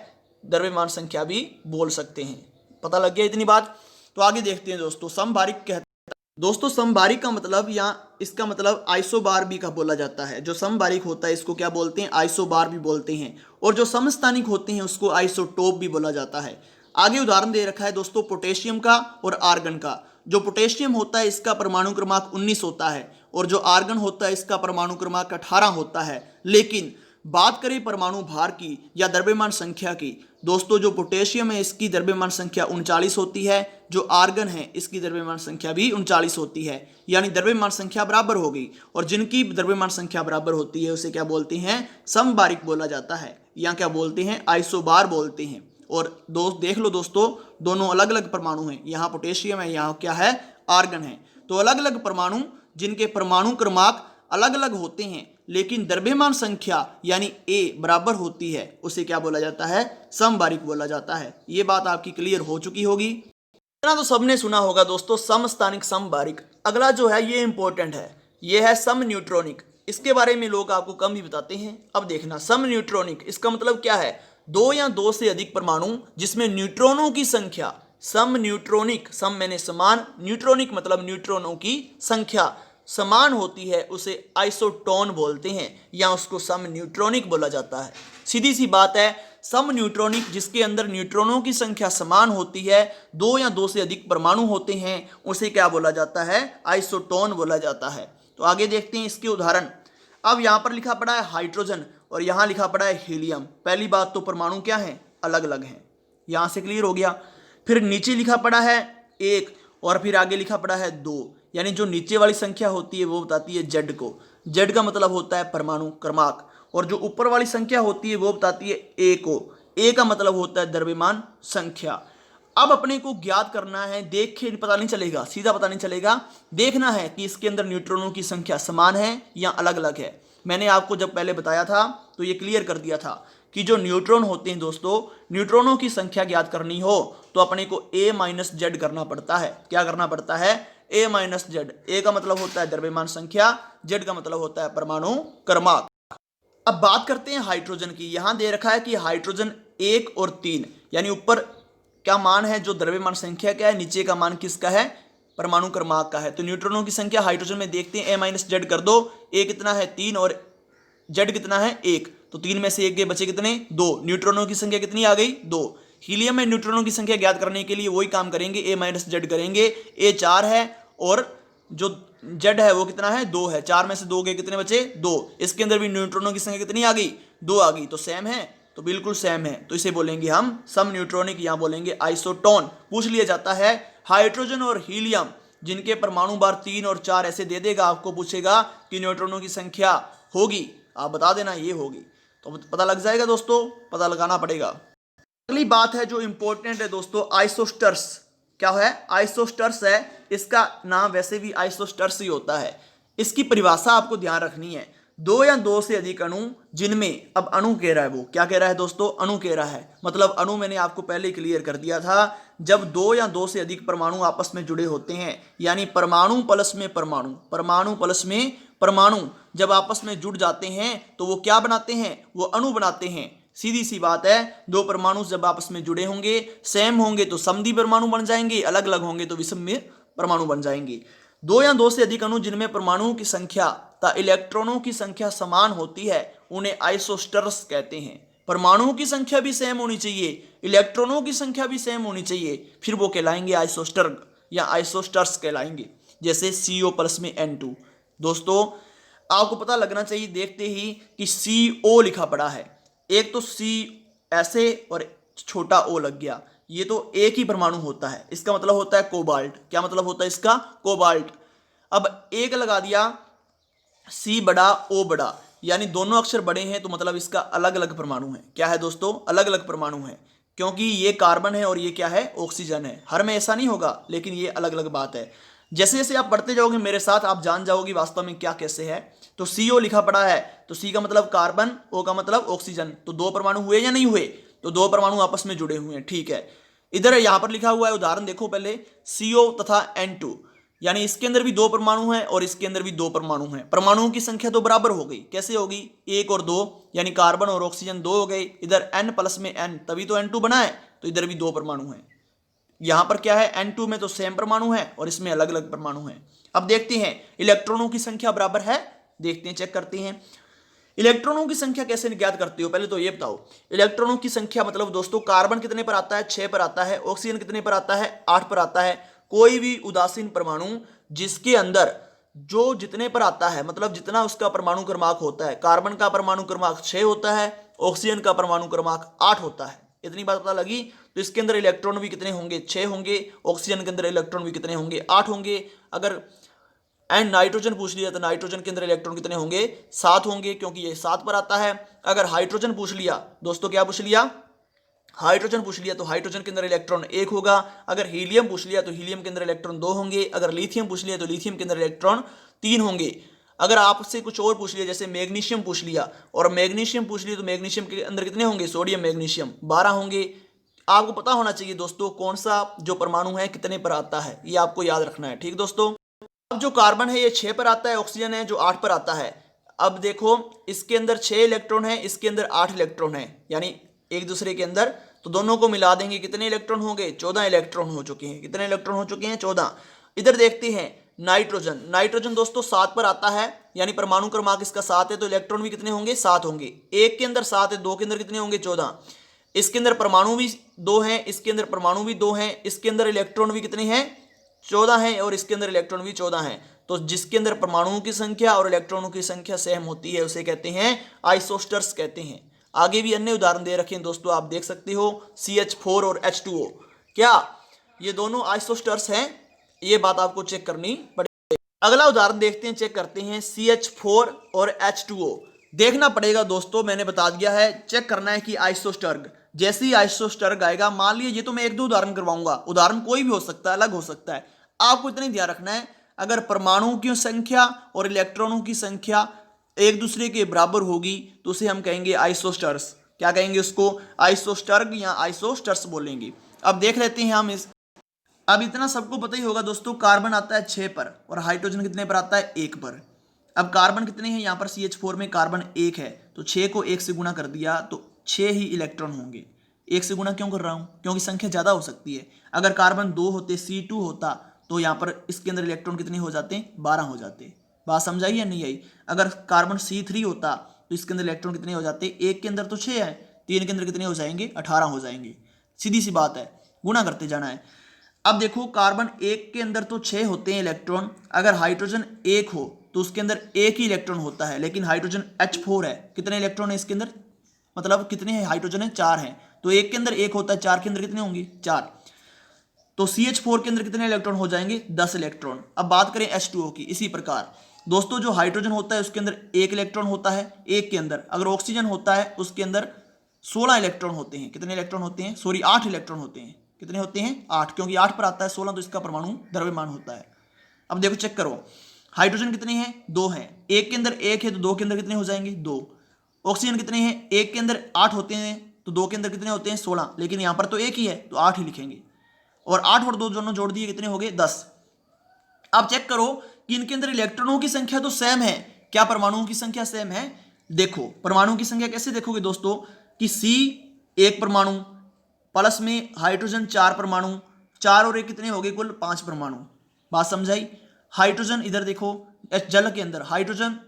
द्रव्यमान संख्या भी बोल सकते हैं। पता लग गया इतनी बात। तो आगे देखते हैं दोस्तों, समभारिक कहते दोस्तों समभारिक का मतलब या इसका मतलब आइसोबार भी का बोला जाता है। जो समभारिक होता है इसको क्या बोलते हैं, आइसोबार भी बोलते हैं। और जो समस्थानिक होते हैं उसको आइसोटोप भी बोला जाता है। आगे उदाहरण दे रखा है दोस्तों पोटेशियम का और आर्गन का। जो पोटेशियम होता है इसका परमाणु क्रमांक 19 होता है और जो आर्गन होता है इसका परमाणु क्रमांक 18 होता है। लेकिन बात करें परमाणु भार की या द्रव्यमान संख्या की, दोस्तों जो पोटेशियम है इसकी द्रव्यमान संख्या 39 होती है, जो आर्गन है इसकी द्रव्यमान संख्या भी 39 होती है, यानी द्रव्यमान संख्या बराबर हो गई। और जिनकी द्रव्यमान संख्या बराबर होती है उसे क्या बोलते हैं, समभारिक बोला जाता है, या क्या बोलते हैं, आइसोबार बोलते हैं। और देख लो दोस्तों, दोनों अलग अलग परमाणु हैं, यहाँ पोटेशियम है, यहाँ क्या है, आर्गन है। तो अलग अलग परमाणु जिनके परमाणु क्रमांक अलग अलग होते हैं लेकिन द्रव्यमान संख्या यानी A बराबर होती है, उसे क्या बोला जाता है, समभारिक बोला जाता है। ये बात आपकी क्लियर हो चुकी होगी। इतना तो सबने सुना होगा दोस्तों, समस्थानिक समभारिक। अगला जो है ये इंपॉर्टेंट है, ये है सम न्यूट्रॉनिक। इसके बारे में लोग आपको कम ही बताते हैं। अब देखना, सम न्यूट्रॉनिक इसका मतलब क्या है, दो या दो से अधिक परमाणु जिसमें न्यूट्रॉनों की संख्या, सम न्यूट्रॉनिक, सम मैंने समान, न्यूट्रॉनिक मतलब न्यूट्रॉनों की संख्या समान होती है, उसे आइसोटोन बोलते हैं या उसको सम न्यूट्रॉनिक बोला जाता है। सीधी सी बात है, सम न्यूट्रॉनिक जिसके अंदर न्यूट्रॉनों की संख्या समान होती है, दो या दो से अधिक परमाणु होते हैं, उसे क्या बोला जाता है, आइसोटोन बोला जाता है। तो आगे देखते हैं इसके उदाहरण। अब यहाँ पर लिखा पड़ा है हाइड्रोजन और यहाँ लिखा पड़ा है हीलियम। पहली बात तो परमाणु क्या है, अलग अलग हैं, यहाँ से क्लियर हो गया। फिर नीचे लिखा पड़ा है 1 और फिर आगे लिखा पड़ा है 2, यानी जो नीचे वाली संख्या होती है वो बताती है Z को, Z का मतलब होता है परमाणु क्रमांक, और जो ऊपर वाली संख्या होती है वो बताती है A को, A का मतलब होता है द्रव्यमान संख्या। अब अपने को ज्ञात करना है, देख के पता नहीं चलेगा, सीधा पता नहीं चलेगा, देखना है कि इसके अंदर न्यूट्रॉनों की संख्या समान है या अलग अलग है। मैंने आपको जब पहले बताया था तो ये क्लियर कर दिया था कि जो न्यूट्रॉन होते हैं दोस्तों, न्यूट्रॉनों की संख्या ज्ञात करनी हो तो अपने को A-Z करना पड़ता है। क्या करना पड़ता है, A-Z। A का मतलब होता है द्रव्यमान संख्या, Z का मतलब होता है परमाणु क्रमांक। अब बात करते हैं हाइड्रोजन की। यहां दे रखा है कि हाइड्रोजन 1 और 3, यानी ऊपर क्या मान है, जो द्रव्यमान संख्या क्या है, नीचे का मान किसका है, परमाणु क्रमांक का है। तो न्यूट्रॉनों की संख्या हाइड्रोजन में देखते हैं, A-Z कर दो, A कितना है 3 और Z कितना है 1, तो 3 में से 1 गए, बचे कितने, 2। न्यूट्रॉनों की संख्या कितनी आ गई, 2। हीलियम में न्यूट्रॉनों की संख्या ज्ञात करने के लिए वही काम करेंगे, A-Z करेंगे। A 4 है और जो Z है वो कितना है, 2 है। 4 में से 2 गए, कितने बचे, 2। इसके अंदर भी न्यूट्रॉनों की संख्या कितनी आ गई, 2 आ गई, तो सेम है, तो बिल्कुल सेम है, तो इसे बोलेंगे हम सम न्यूट्रॉनिक या बोलेंगे आइसोटोन। पूछ लिया जाता है हाइड्रोजन और हीलियम जिनके परमाणु भार 3 और 4 ऐसे दे देगा, आपको पूछेगा कि न्यूट्रॉनों की संख्या होगी, आप बता देना ये होगी, तो पता लग जाएगा दोस्तों, पता लगाना पड़ेगा। अगली बात है जो इंपॉर्टेंट है दोस्तों, आइसोस्टर्स। क्या है, आइसोस्टर्स है, इसका नाम वैसे भी आइसोस्टर्स ही होता है। इसकी परिभाषा आपको ध्यान रखनी है, दो या दो से अधिक अणु जिनमें, अब अणु कह रहा है, वो क्या कह रहा है दोस्तों, अणु कह रहा है, मतलब अणु मैंने आपको पहले क्लियर कर दिया था, जब दो या दो से अधिक परमाणु आपस में जुड़े होते हैं, यानी परमाणु प्लस में परमाणु, परमाणु प्लस में परमाणु जब आपस में जुड़ जाते हैं तो वो क्या बनाते हैं, वो अणु बनाते हैं। सीधी सी बात है, दो परमाणु जब आपस में जुड़े होंगे, सेम होंगे तो समद्वि परमाणु बन जाएंगे, अलग अलग होंगे तो विषम परमाणु बन जाएंगे। दो या दो से अधिक अणु जिनमें परमाणुओं की संख्या तथा इलेक्ट्रॉनों की संख्या समान होती है उन्हें आइसोस्टर्स कहते हैं। परमाणुओं की संख्या भी सेम होनी चाहिए, इलेक्ट्रॉनों की संख्या भी सेम होनी चाहिए, फिर वो कहलाएंगे आइसोस्टर या आइसोस्टर्स कहलाएंगे। जैसे CO प्लस में N2। दोस्तों आपको पता लगना चाहिए देखते ही कि CO लिखा पड़ा है, एक तो C ऐसे और छोटा O लग गया, ये तो एक ही परमाणु होता है, इसका मतलब होता है कोबाल्ट। क्या मतलब होता है इसका, कोबाल्ट। अब एक लगा दिया, C बड़ा O बड़ा, यानी दोनों अक्षर बड़े हैं तो मतलब इसका अलग अलग परमाणु है। क्या है दोस्तों, अलग अलग परमाणु है। क्योंकि ये कार्बन है और ये क्या है, ऑक्सीजन है। हर में ऐसा नहीं होगा, लेकिन ये अलग अलग बात है। जैसे जैसे आप पढ़ते जाओगे मेरे साथ, आप जान जाओगे वास्तव में क्या कैसे है। तो CO लिखा पड़ा है, तो C का मतलब कार्बन, O का मतलब ऑक्सीजन। तो दो परमाणु हुए या नहीं हुए? तो दो परमाणु आपस में जुड़े हुए हैं, ठीक है। इधर यहां पर लिखा हुआ है, उदाहरण देखो पहले, CO तथा N2, यानी इसके अंदर भी दो परमाणु हैं और इसके अंदर भी दो परमाणु हैं। परमाणुओं की संख्या तो बराबर हो गई, कैसे होगी, 1 और 2, यानी कार्बन और ऑक्सीजन 2 हो गए। इधर N प्लस में N, तभी तो N2 बना है। तो इधर भी दो परमाणु हैं। यहां पर क्या है, N2 में तो सेम परमाणु है और इसमें अलग अलग परमाणु हैं। अब देखते हैं इलेक्ट्रॉनों की संख्या बराबर है, देखते हैं, चेक करते हैं। इलेक्ट्रॉनों की संख्या कैसे ज्ञात करते हो, पहले तो ये बताओ। इलेक्ट्रॉनों की संख्या मतलब दोस्तों, कार्बन कितने पर आता है, 6 पर आता है। ऑक्सीजन कितने पर आता है, 8 पर आता है। कोई भी उदासीन परमाणु जिसके अंदर जो जितने पर आता है, मतलब जितना उसका परमाणु क्रमांक होता है, कार्बन का परमाणु क्रमांक 6 होता है, ऑक्सीजन का परमाणु क्रमांक 8 होता है। इतनी बात पता लगी। तो इसके अंदर इलेक्ट्रॉन भी कितने होंगे, 6 होंगे। ऑक्सीजन के अंदर इलेक्ट्रॉन भी कितने होंगे, 8 होंगे। अगर एंड नाइट्रोजन पूछ लिया तो नाइट्रोजन के अंदर इलेक्ट्रॉन कितने होंगे, 7 होंगे, क्योंकि ये 7 पर आता है। अगर हाइड्रोजन पूछ लिया दोस्तों, क्या पूछ लिया, हाइड्रोजन पूछ लिया, तो हाइड्रोजन के अंदर इलेक्ट्रॉन 1 होगा। अगर हीलियम पूछ लिया तो हीलियम के अंदर इलेक्ट्रॉन 2 होंगे। अगर लिथियम पूछ लिया तो लिथियम के अंदर इलेक्ट्रॉन 3 होंगे। अगर आपसे कुछ और पूछ लिया, जैसे मैग्नीशियम पूछ लिया, और मैग्नीशियम पूछ लिया, तो मैग्नीशियम के अंदर कितने होंगे, सोडियम मैग्नीशियम 12 होंगे। आपको पता होना चाहिए दोस्तों कौन सा जो परमाणु है कितने पर आता है, ये आपको याद रखना है, ठीक दोस्तों। अब जो कार्बन है ये 6 पर आता है, ऑक्सीजन है जो 8 पर आता है। अब देखो, इसके अंदर 6 इलेक्ट्रॉन है, इसके अंदर 8 इलेक्ट्रॉन है, यानी एक दूसरे के अंदर। तो दोनों को मिला देंगे, कितने इलेक्ट्रॉन होंगे, 14 इलेक्ट्रॉन हो चुके हैं। कितने इलेक्ट्रॉन हो चुके हैं, 14। इधर देखते हैं नाइट्रोजन। नाइट्रोजन दोस्तों 7 पर आता है, यानी परमाणु क्रमांक इसका 7 है, तो इलेक्ट्रॉन भी कितने होंगे, 7 होंगे। एक के अंदर 7 है, दो के अंदर कितने होंगे, 14। इसके अंदर परमाणु भी 2 हैं, इसके अंदर परमाणु भी 2 हैं, इसके अंदर इलेक्ट्रॉन भी कितने हैं, 14 हैं, और इसके अंदर इलेक्ट्रॉन भी 14 हैं। तो जिसके अंदर परमाणुओं की संख्या और इलेक्ट्रॉनों की संख्या सेम होती है उसे कहते हैं आइसोस्टर्स कहते हैं। आगे भी अन्य उदाहरण दे रखे हैं दोस्तों, आप देख सकते हो, CH4 और H2O, क्या ये दोनों आइसोस्टर्स हैं, ये बात आपको चेक करनी पड़ेगी। अगला उदाहरण देखते हैं, चेक करते हैं, CH4 और H2O। देखना पड़ेगा दोस्तों, मैंने बता दिया है, चेक करना है कि आइसोस्टर्ग, जैसे ही आइसोस्टर्ग आएगा, मान लिया ये तो मैं 1-2 उदाहरण करवाऊंगा, उदाहरण कोई भी हो सकता है, अलग हो सकता है। आपको इतना ही ध्यान रखना है, अगर परमाणुओं की संख्या और इलेक्ट्रॉनों की संख्या एक दूसरे के बराबर होगी तो उसे हम कहेंगे आइसोस्टर्स। क्या कहेंगे उसको, आइसोस्टर्ग या आइसोस्टर्स बोलेंगे। अब देख लेते हैं हम इस, अब इतना सबको पता ही होगा दोस्तों, कार्बन आता है 6 पर और हाइड्रोजन कितने पर आता है, 1 पर। अब कार्बन कितने हैं, यहाँ पर CH4 में कार्बन 1 है, तो 6 को 1 से गुणा कर दिया तो 6 ही इलेक्ट्रॉन होंगे। 1 से गुणा क्यों कर रहा हूँ, क्योंकि संख्या ज़्यादा हो सकती है। अगर कार्बन 2 होते, C2 होता, तो यहाँ पर इसके अंदर इलेक्ट्रॉन कितने हो जाते हैं, 12 हो जाते। बात समझाई या नहीं आई। अगर कार्बन C3 होता तो इसके अंदर इलेक्ट्रॉन कितने हो जाते, 1 के अंदर तो 6 है, 3 के अंदर कितने हो जाएंगे, 18 हो जाएंगे। सीधी सी बात है, गुणा करते जाना है। अब देखो, कार्बन 1 के अंदर तो 6 होते हैं इलेक्ट्रॉन, अगर हाइड्रोजन 1 हो तो उसके अंदर 1 ही इलेक्ट्रॉन होता है, लेकिन हाइड्रोजन H4 है, कितने इलेक्ट्रॉन है इसके अंदर, मतलब कितने हैं, हाइड्रोजन है 4 हैं, तो 1 के अंदर 1 होता है, 4 के अंदर कितने होंगे, 4। तो CH4 के अंदर कितने इलेक्ट्रॉन हो जाएंगे, 10 इलेक्ट्रॉन। अब बात करें H2O की, इसी प्रकार दोस्तों, जो हाइड्रोजन होता है उसके अंदर 1 इलेक्ट्रॉन होता है, 1 के अंदर। अगर ऑक्सीजन होता है उसके अंदर 16 इलेक्ट्रॉन होते हैं। कितने इलेक्ट्रॉन होते हैं, सॉरी 8 इलेक्ट्रॉन होते हैं। कितने होते हैं, 8, क्योंकि 8 पर आता है, 16 तो इसका परमाणु द्रव्यमान होता है। अब देखो, चेक करो, हाइड्रोजन कितने हैं, 2 हैं, 1 के अंदर 1 है तो 2 के अंदर कितने हो जाएंगे, 2। ऑक्सीजन कितने हैं, 1 के अंदर 8 होते हैं तो 2 के अंदर कितने होते हैं, 16, लेकिन यहाँ पर तो 1 ही है तो 8 ही लिखेंगे, और 8 और 2 दोनों जोड़ दिए कितने हो गए, 10। अब चेक करो कि इनके अंदर इलेक्ट्रॉनों की संख्या तो सेम है, क्या परमाणुओं की संख्या सेम है। देखो परमाणुओं की संख्या कैसे देखोगे दोस्तों, कि C 1 परमाणु प्लस में हाइड्रोजन 4 परमाणु, 4 और 1 कितने हो गए, कुल 5 परमाणु। बात समझाई। हाइड्रोजन इधर देखो, जल के अंदर हाइड्रोजन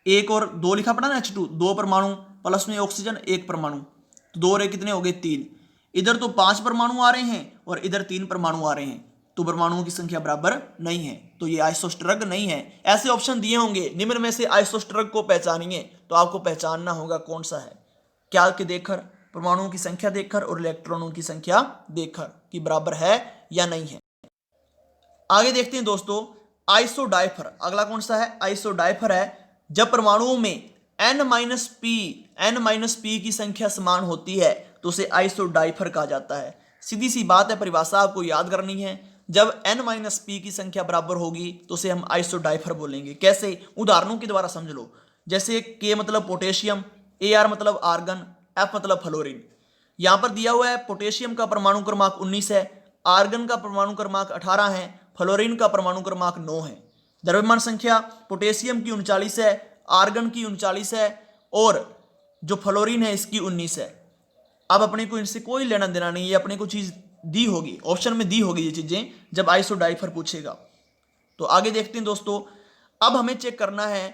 1 और 2 लिखा पड़ा ना, H2 2 परमाणु, प्लस में ऑक्सीजन 1 परमाणु, तो 2 और 1 कितने हो गए, 3। इधर तो 5 परमाणु आ रहे हैं और इधर 3 परमाणु आ रहे हैं, तो परमाणुओं की संख्या बराबर नहीं है, तो ये आइसोस्टर्ग नहीं है। ऐसे ऑप्शन दिए होंगे, निम्न में से आइसोस्टर्ग को पहचानिए, तो आपको पहचानना होगा कौन सा है, क्या के देखकर, परमाणुओं की संख्या देखकर और इलेक्ट्रॉनों की संख्या देखकर कि बराबर है या नहीं है। आगे देखते हैं दोस्तों, आइसोडाइफर। अगला कौन सा है, आइसोडाइफर है जब परमाणुओं में n-p की संख्या समान होती है तो उसे आइसोडाइफर कहा जाता है। सीधी सी बात है, परिभाषा आपको याद करनी है। जब n-p की संख्या बराबर होगी तो उसे हम आइसोडाइफर बोलेंगे। कैसे? उदाहरणों के द्वारा समझ लो। जैसे K मतलब पोटेशियम, Ar मतलब आर्गन, F मतलब फ्लोरीन। यहां पर दिया हुआ है पोटेशियम का परमाणु क्रमांक 19 है, आर्गन का परमाणु क्रमांक 18 है, फ्लोरीन का परमाणु क्रमांक 9 है। द्रव्यमान संख्या पोटेशियम की 39 है, आर्गन की 39 है और जो फ्लोरीन है इसकी 19 है। अब अपने को इनसे कोई लेना देना नहीं, ये अपने को चीज दी होगी, ऑप्शन में दी होगी ये चीजें जब आइसोडाइफर पूछेगा। तो आगे देखते हैं दोस्तों। अब हमें चेक करना है,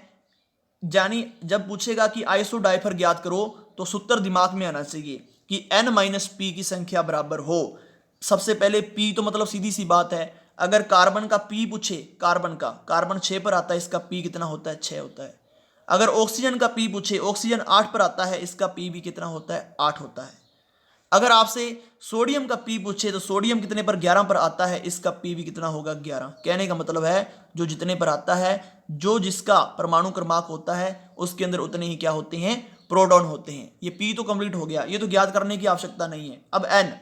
यानी जब पूछेगा कि आइसोडाइफर ज्ञात करो तो सूत्र दिमाग में आना चाहिए कि n-p की संख्या बराबर हो। सबसे पहले p तो मतलब सीधी सी बात है, अगर कार्बन का p पूछे, कार्बन 6 पर आता है, इसका p कितना होता है? 6 होता है। अगर ऑक्सीजन का p पूछे, ऑक्सीजन 8 पर आता है, इसका p भी कितना होता है? 8 होता है। अगर आपसे सोडियम का p पूछे तो सोडियम कितने पर? 11 पर आता है, इसका p भी कितना होगा? 11। कहने का मतलब है जो जितने पर आता है, जो जिसका परमाणु क्रमांक होता है उसके अंदर उतने ही क्या होते हैं? प्रोटॉन होते हैं। ये p तो कंप्लीट हो गया, ये तो ज्ञात करने की आवश्यकता नहीं है। अब n,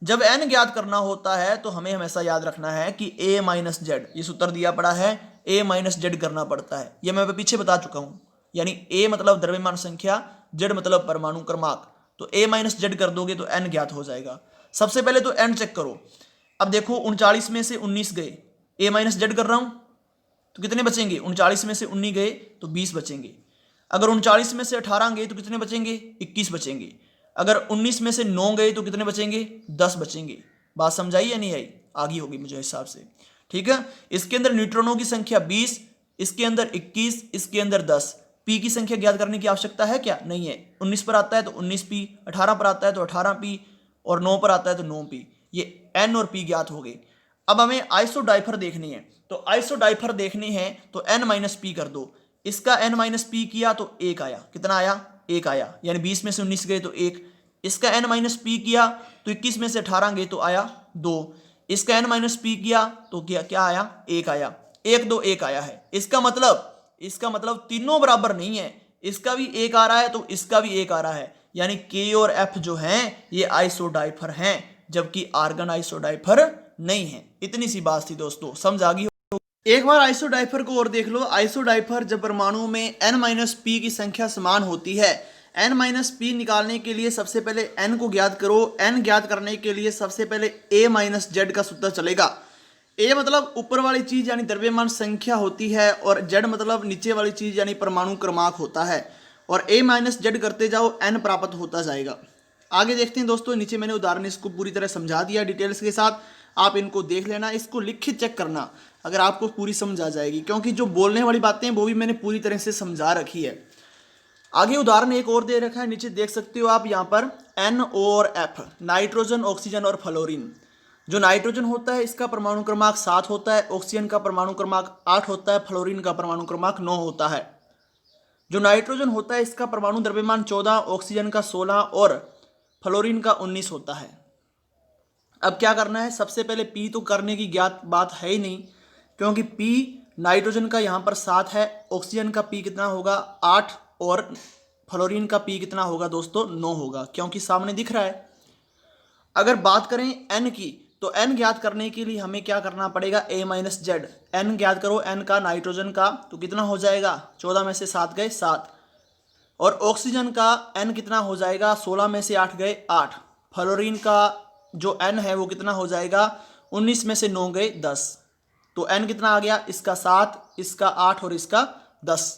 जब n ज्ञात करना होता है तो हमें हमेशा याद रखना है कि a-z, ये सूत्र दिया पड़ा है, a-z करना पड़ता है। ये मैं पीछे बता चुका हूं। यानी a मतलब द्रव्यमान संख्या, z मतलब परमाणु क्रमांक, तो a-z कर दोगे तो n ज्ञात हो जाएगा। सबसे पहले तो n चेक करो। अब देखो 39 में से 19 गए, a-z कर रहा हूं तो कितने बचेंगे? 39 में से 19 गए तो 20 बचेंगे। अगर 39 में से 18 गए तो कितने बचेंगे? 21 बचेंगे। अगर 19 में से 9 गए तो कितने बचेंगे? 10 बचेंगे। बात समझाई या नहीं आई? आगे होगी मुझे हिसाब से, ठीक है। इसके अंदर न्यूट्रॉनों की संख्या 20, इसके अंदर 21, इसके अंदर 10। पी की संख्या ज्ञात करने की आवश्यकता है क्या? नहीं है। 19 पर आता है तो 19p, 18 पर आता है तो 18p और 9 पर आता है तो 9p। ये n और p ज्ञात हो गए। अब हमें आइसोडाइफर देखनी है, तो आइसोडाइफर देखनी है तो n-p कर दो। इसका n-p किया तो 1 आया। कितना आया? 1 आया, यानी 20 में से 19 गए तो 1। इसका n-p किया तो 21 में से 18 गए तो आया 2। इसका n-p किया तो क्या आया? 1 आया। 1 2 1 आया है। इसका मतलब तीनों बराबर नहीं है, इसका भी 1 आ रहा है तो इसका भी 1 आ रहा है, यानी K और F जो हैं ये आइसोडाइफर हैं, जबकि आर्गन आइसोडाइफर नहीं है। इतनी सी बात थी दोस्तों, समझ आ गई? एक बार आइसोडाइफर को और देख लो। आइसोडाइफर जब परमाणु में n-p की संख्या समान होती है, n-p निकालने के लिए सबसे पहले n को ज्ञात करो। n ज्ञात करने के लिए सबसे पहले a-z का सूत्र चलेगा। a मतलब ऊपर वाली चीज यानी द्रव्यमान संख्या होती है और z मतलब नीचे वाली चीज यानी परमाणु क्रमांक होता है, और a-z करते जाओ n प्राप्त होता जाएगा। आगे देखते हैं दोस्तों। नीचे मैंने उदाहरण इसको पूरी तरह समझा दिया डिटेल्स के साथ, आप इनको देख लेना, इसको लिखित चेक करना, अगर आपको पूरी समझ आ जाएगी, क्योंकि जो बोलने वाली बातें हैं वो भी मैंने पूरी तरह से समझा रखी है। आगे उदाहरण एक और दे रखा है, नीचे देख सकते हो आप यहाँ पर N और F, नाइट्रोजन, ऑक्सीजन और फ्लोरीन। जो नाइट्रोजन होता है इसका परमाणु क्रमांक 7 होता है, ऑक्सीजन का परमाणु क्रमांक 8 होता है, फ्लोरीन का परमाणु क्रमांक 9 होता है। जो नाइट्रोजन होता है इसका परमाणु द्रव्यमान 14, ऑक्सीजन का 16 और फ्लोरीन का 19 होता है। अब क्या करना है? सबसे पहले पी तो करने की ज्ञात बात है ही नहीं, क्योंकि पी नाइट्रोजन का यहाँ पर 7 है, ऑक्सीजन का पी कितना होगा? 8 और फ्लोरीन का पी कितना होगा दोस्तों? 9 होगा, क्योंकि सामने दिख रहा है। अगर बात करें एन की, तो एन ज्ञात करने के लिए हमें क्या करना पड़ेगा? a-z। एन ज्ञात करो एन का, नाइट्रोजन का, तो कितना हो जाएगा? 14 में से 7 गए 7, और ऑक्सीजन का एन कितना हो जाएगा? 16 में से 8 गए 8। फ्लोरीन का जो एन है वो कितना हो जाएगा? 19 में से 9 गए 10। तो एन कितना आ गया? इसका 7, इसका 8 और इसका 10।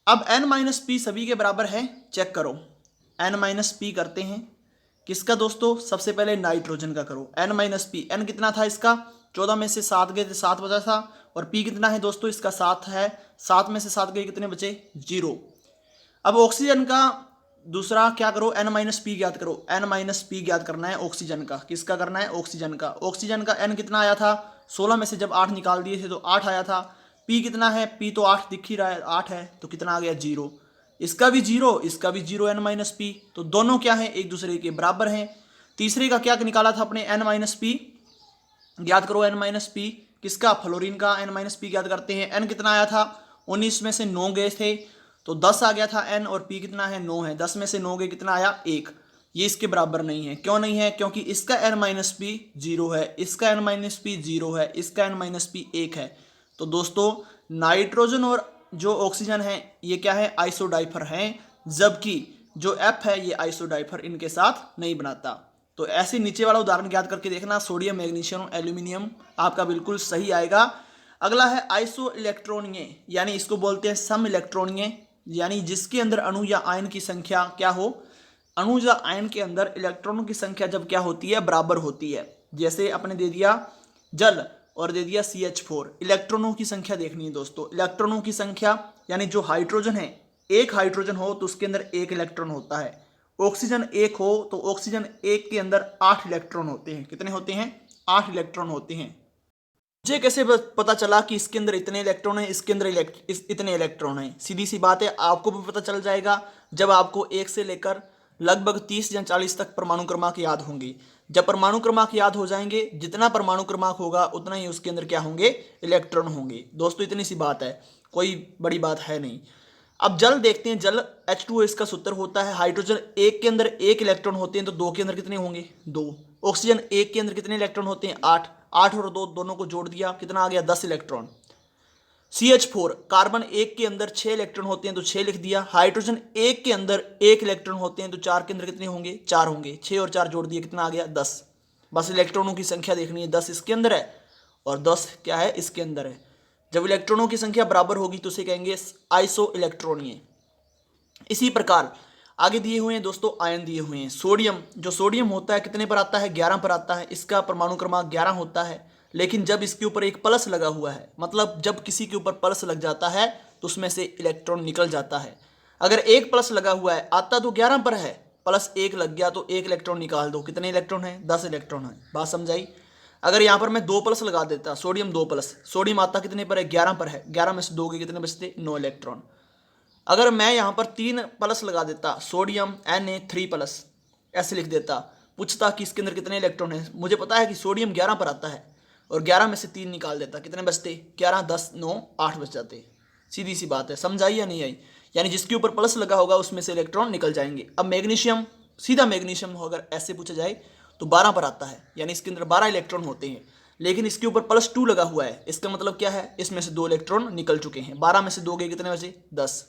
अब n-p सभी के बराबर है, चेक करो। n-p करते हैं किसका दोस्तों? सबसे पहले नाइट्रोजन का करो। n-p, n कितना था इसका? 14 में से 7 गए तो 7 बचा था, और p कितना है दोस्तों? इसका 7 है। 7 में से 7 गए कितने बचे? 0। अब ऑक्सीजन का दूसरा क्या करो? n-p ज्ञात करो। n-p ज्ञात करना है ऑक्सीजन का। किसका करना है? ऑक्सीजन का। ऑक्सीजन का n कितना आया था? 16 में से जब 8 निकाल दिए थे तो 8 आया था। p कितना है? p तो 8 दिख ही रहा है, 8 है, तो कितना आ गया? 0। इसका भी 0, इसका भी 0 n-p, तो दोनों क्या है? एक दूसरे के बराबर हैं। तीसरे का क्या निकाला था अपने? n-p ज्ञात करो। n-p किसका? फ्लोरीन का n-p ज्ञात करते हैं। n कितना आया था? 19 में से 9 गए थे तो 10 आ गया था n, और p कितना है? 9 है। 10 में से 9 गए कितना आया? 1। ये इसके बराबर नहीं है। क्यों नहीं है? क्योंकि इसका n माइनस पी 0 है, इसका n माइनस पी 0 है, इसका n माइनस पी 1 है। तो दोस्तों नाइट्रोजन और जो ऑक्सीजन है ये क्या है? आइसोडाइफर हैं, जबकि जो F है ये आइसोडाइफर इनके साथ नहीं बनाता। तो ऐसे नीचे वाला उदाहरण याद करके देखना, सोडियम, मैग्नीशियम, एल्यूमिनियम आपका बिल्कुल सही आएगा। अगला है आइसो इलेक्ट्रॉनीय, यानी इसको बोलते हैं सम इलेक्ट्रॉनीय, यानी जिसके अंदर अणु या आयन की संख्या क्या हो? अणु या आयन के अंदर इलेक्ट्रॉनों की संख्या जब क्या होती है? बराबर होती है। जैसे अपने दे दिया जल और दे दिया CH4, इलेक्ट्रॉनों की संख्या देखनी है दोस्तों। इलेक्ट्रॉनों की संख्या यानी जो हाइड्रोजन है, एक हाइड्रोजन हो तो उसके अंदर एक इलेक्ट्रॉन होता है। ऑक्सीजन एक हो तो ऑक्सीजन एक के अंदर 8 इलेक्ट्रॉन होते हैं। कितने होते हैं? 8 इलेक्ट्रॉन होते हैं। मुझे कैसे पता चला कि इसके अंदर इतने इलेक्ट्रॉन हैं, इसके अंदर इतने इलेक्ट्रॉन हैं? सीधी सी बात है, आपको भी पता चल जाएगा जब आपको 1 से लेकर लगभग 30 या 40 तक परमाणु क्रमांक याद होंगे। जब परमाणु क्रमांक याद हो जाएंगे, जितना परमाणु क्रमांक होगा उतना ही उसके अंदर क्या होंगे? इलेक्ट्रॉन होंगे। दोस्तों इतनी सी बात है, कोई बड़ी बात है नहीं। अब जल देखते हैं। जल H2O इसका सूत्र होता है। हाइड्रोजन एक के अंदर एक इलेक्ट्रॉन होते हैं तो दो के अंदर कितने होंगे? 2। ऑक्सीजन एक के अंदर कितने इलेक्ट्रॉन होते हैं? 8। 8 और 2 दोनों को जोड़ दिया, कितना आ गया? 10 इलेक्ट्रॉन। CH4 कार्बन एक के अंदर 6 इलेक्ट्रॉन होते हैं तो 6 लिख दिया। हाइड्रोजन एक के अंदर 1 इलेक्ट्रॉन होते हैं तो 4 के अंदर कितने होंगे? 4 होंगे। 6 और 4 जोड़ दिए, कितना आ गया? 10। बस इलेक्ट्रॉनों की संख्या देखनी है, 10 इसके अंदर है और 10 क्या है? इसके अंदर है। जब इलेक्ट्रॉनों की संख्या बराबर होगी तो उसे कहेंगे आइसो इलेक्ट्रॉनीय। इसी प्रकार आगे दिए हुए हैं दोस्तों आयन दिए हुए हैं। सोडियम, जो सोडियम होता है कितने पर आता है? 11 पर आता है। इसका परमाणु क्रमांक 11 होता है, लेकिन जब इसके ऊपर एक प्लस लगा हुआ है, मतलब जब किसी के ऊपर प्लस लग जाता है तो उसमें से इलेक्ट्रॉन निकल जाता है। अगर एक प्लस लगा हुआ है, आता तो 11 पर है, प्लस 1 लग गया तो 1 इलेक्ट्रॉन निकाल दो, कितने इलेक्ट्रॉन है? 10 इलेक्ट्रॉन है। बात समझाई? अगर यहाँ पर मैं 2 प्लस लगा देता, सोडियम 2 प्लस, सोडियम आता कितने पर है? 11 पर है। 11 में से 2 के कितने बचते? 9 इलेक्ट्रॉन। अगर मैं यहाँ पर 3 प्लस लगा देता, सोडियम Na3 प्लस, ऐसे लिख देता, पूछता कि इसके अंदर कितने इलेक्ट्रॉन है, मुझे पता है कि सोडियम 11 पर आता है और 11 में से 3 निकाल देता, कितने बचते? 11, 10, 9, 8 बच जाते। सीधी सी बात है, समझाई या नहीं आई? यानी जिसके ऊपर प्लस लगा होगा उसमें से इलेक्ट्रॉन निकल जाएंगे। अब मैग्नीशियम, सीधा मैग्नीशियम हो अगर ऐसे पूछा जाए तो 12 पर आता है, यानी इसके अंदर 12 इलेक्ट्रॉन होते हैं, लेकिन इसके ऊपर +2 लगा हुआ है। इसका मतलब क्या है? इसमें से 2 इलेक्ट्रॉन निकल चुके हैं। 12 में से 2 के कितने बचे? 10।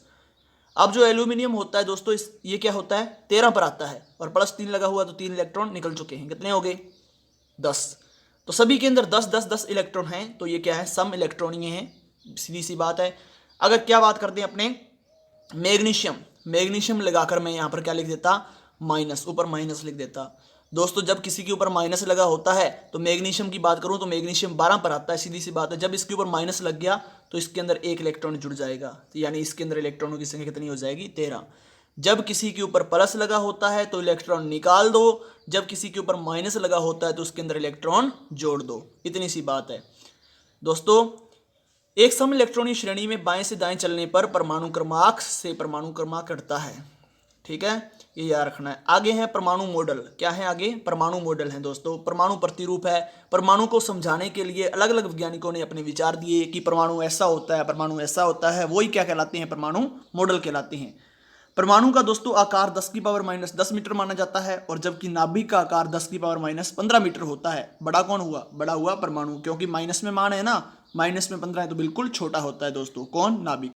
अब जो एल्यूमिनियम होता है दोस्तों, ये क्या होता है? 13 पर आता है और +3 लगा हुआ तो 3 इलेक्ट्रॉन निकल चुके हैं। कितने हो गए? 10। तो सभी के अंदर 10 10 10 इलेक्ट्रॉन हैं, तो ये क्या है? सम इलेक्ट्रॉनीय हैं। सीधी सी बात है। अगर क्या बात करते हैं अपने मैग्नीशियम, मैग्नीशियम लगाकर मैं यहाँ पर क्या लिख देता? माइनस, ऊपर माइनस लिख देता। दोस्तों जब किसी के ऊपर माइनस लगा होता है, तो मैग्नीशियम की बात करूं तो मैग्नीशियम 12 पर आता है। सीधी सी बात है, जब इसके ऊपर माइनस लग गया तो इसके अंदर 1 इलेक्ट्रॉन जुड़ जाएगा, तो यानी इसके अंदर इलेक्ट्रॉनों की संख्या कितनी हो जाएगी? 13। जब किसी के ऊपर प्लस लगा होता है तो इलेक्ट्रॉन निकाल दो, जब किसी के ऊपर माइनस लगा होता है तो उसके अंदर इलेक्ट्रॉन जोड़ दो। इतनी सी बात है दोस्तों। एक सम इलेक्ट्रॉनिक श्रेणी में बाएं से दाएं चलने पर परमाणु क्रमांक से परमाणु क्रमांक घटता है। ठीक है, ये याद रखना है। आगे है परमाणु मॉडल। क्या है आगे? परमाणु मॉडल है दोस्तों। परमाणु प्रतिरूप है। परमाणु को समझाने के लिए अलग अलग वैज्ञानिकों ने अपने विचार दिए कि परमाणु ऐसा होता है, परमाणु ऐसा होता है, वही क्या कहलाते हैं? परमाणु मॉडल कहलाते हैं। परमाणु का दोस्तों आकार 10⁻⁻10 मीटर माना जाता है, और जबकि नाभिक का आकार 10⁻⁻15 मीटर होता है। बड़ा कौन हुआ? बड़ा हुआ परमाणु, क्योंकि माइनस में मान है ना, माइनस में 15 है तो बिल्कुल छोटा होता है दोस्तों। कौन? नाभिक।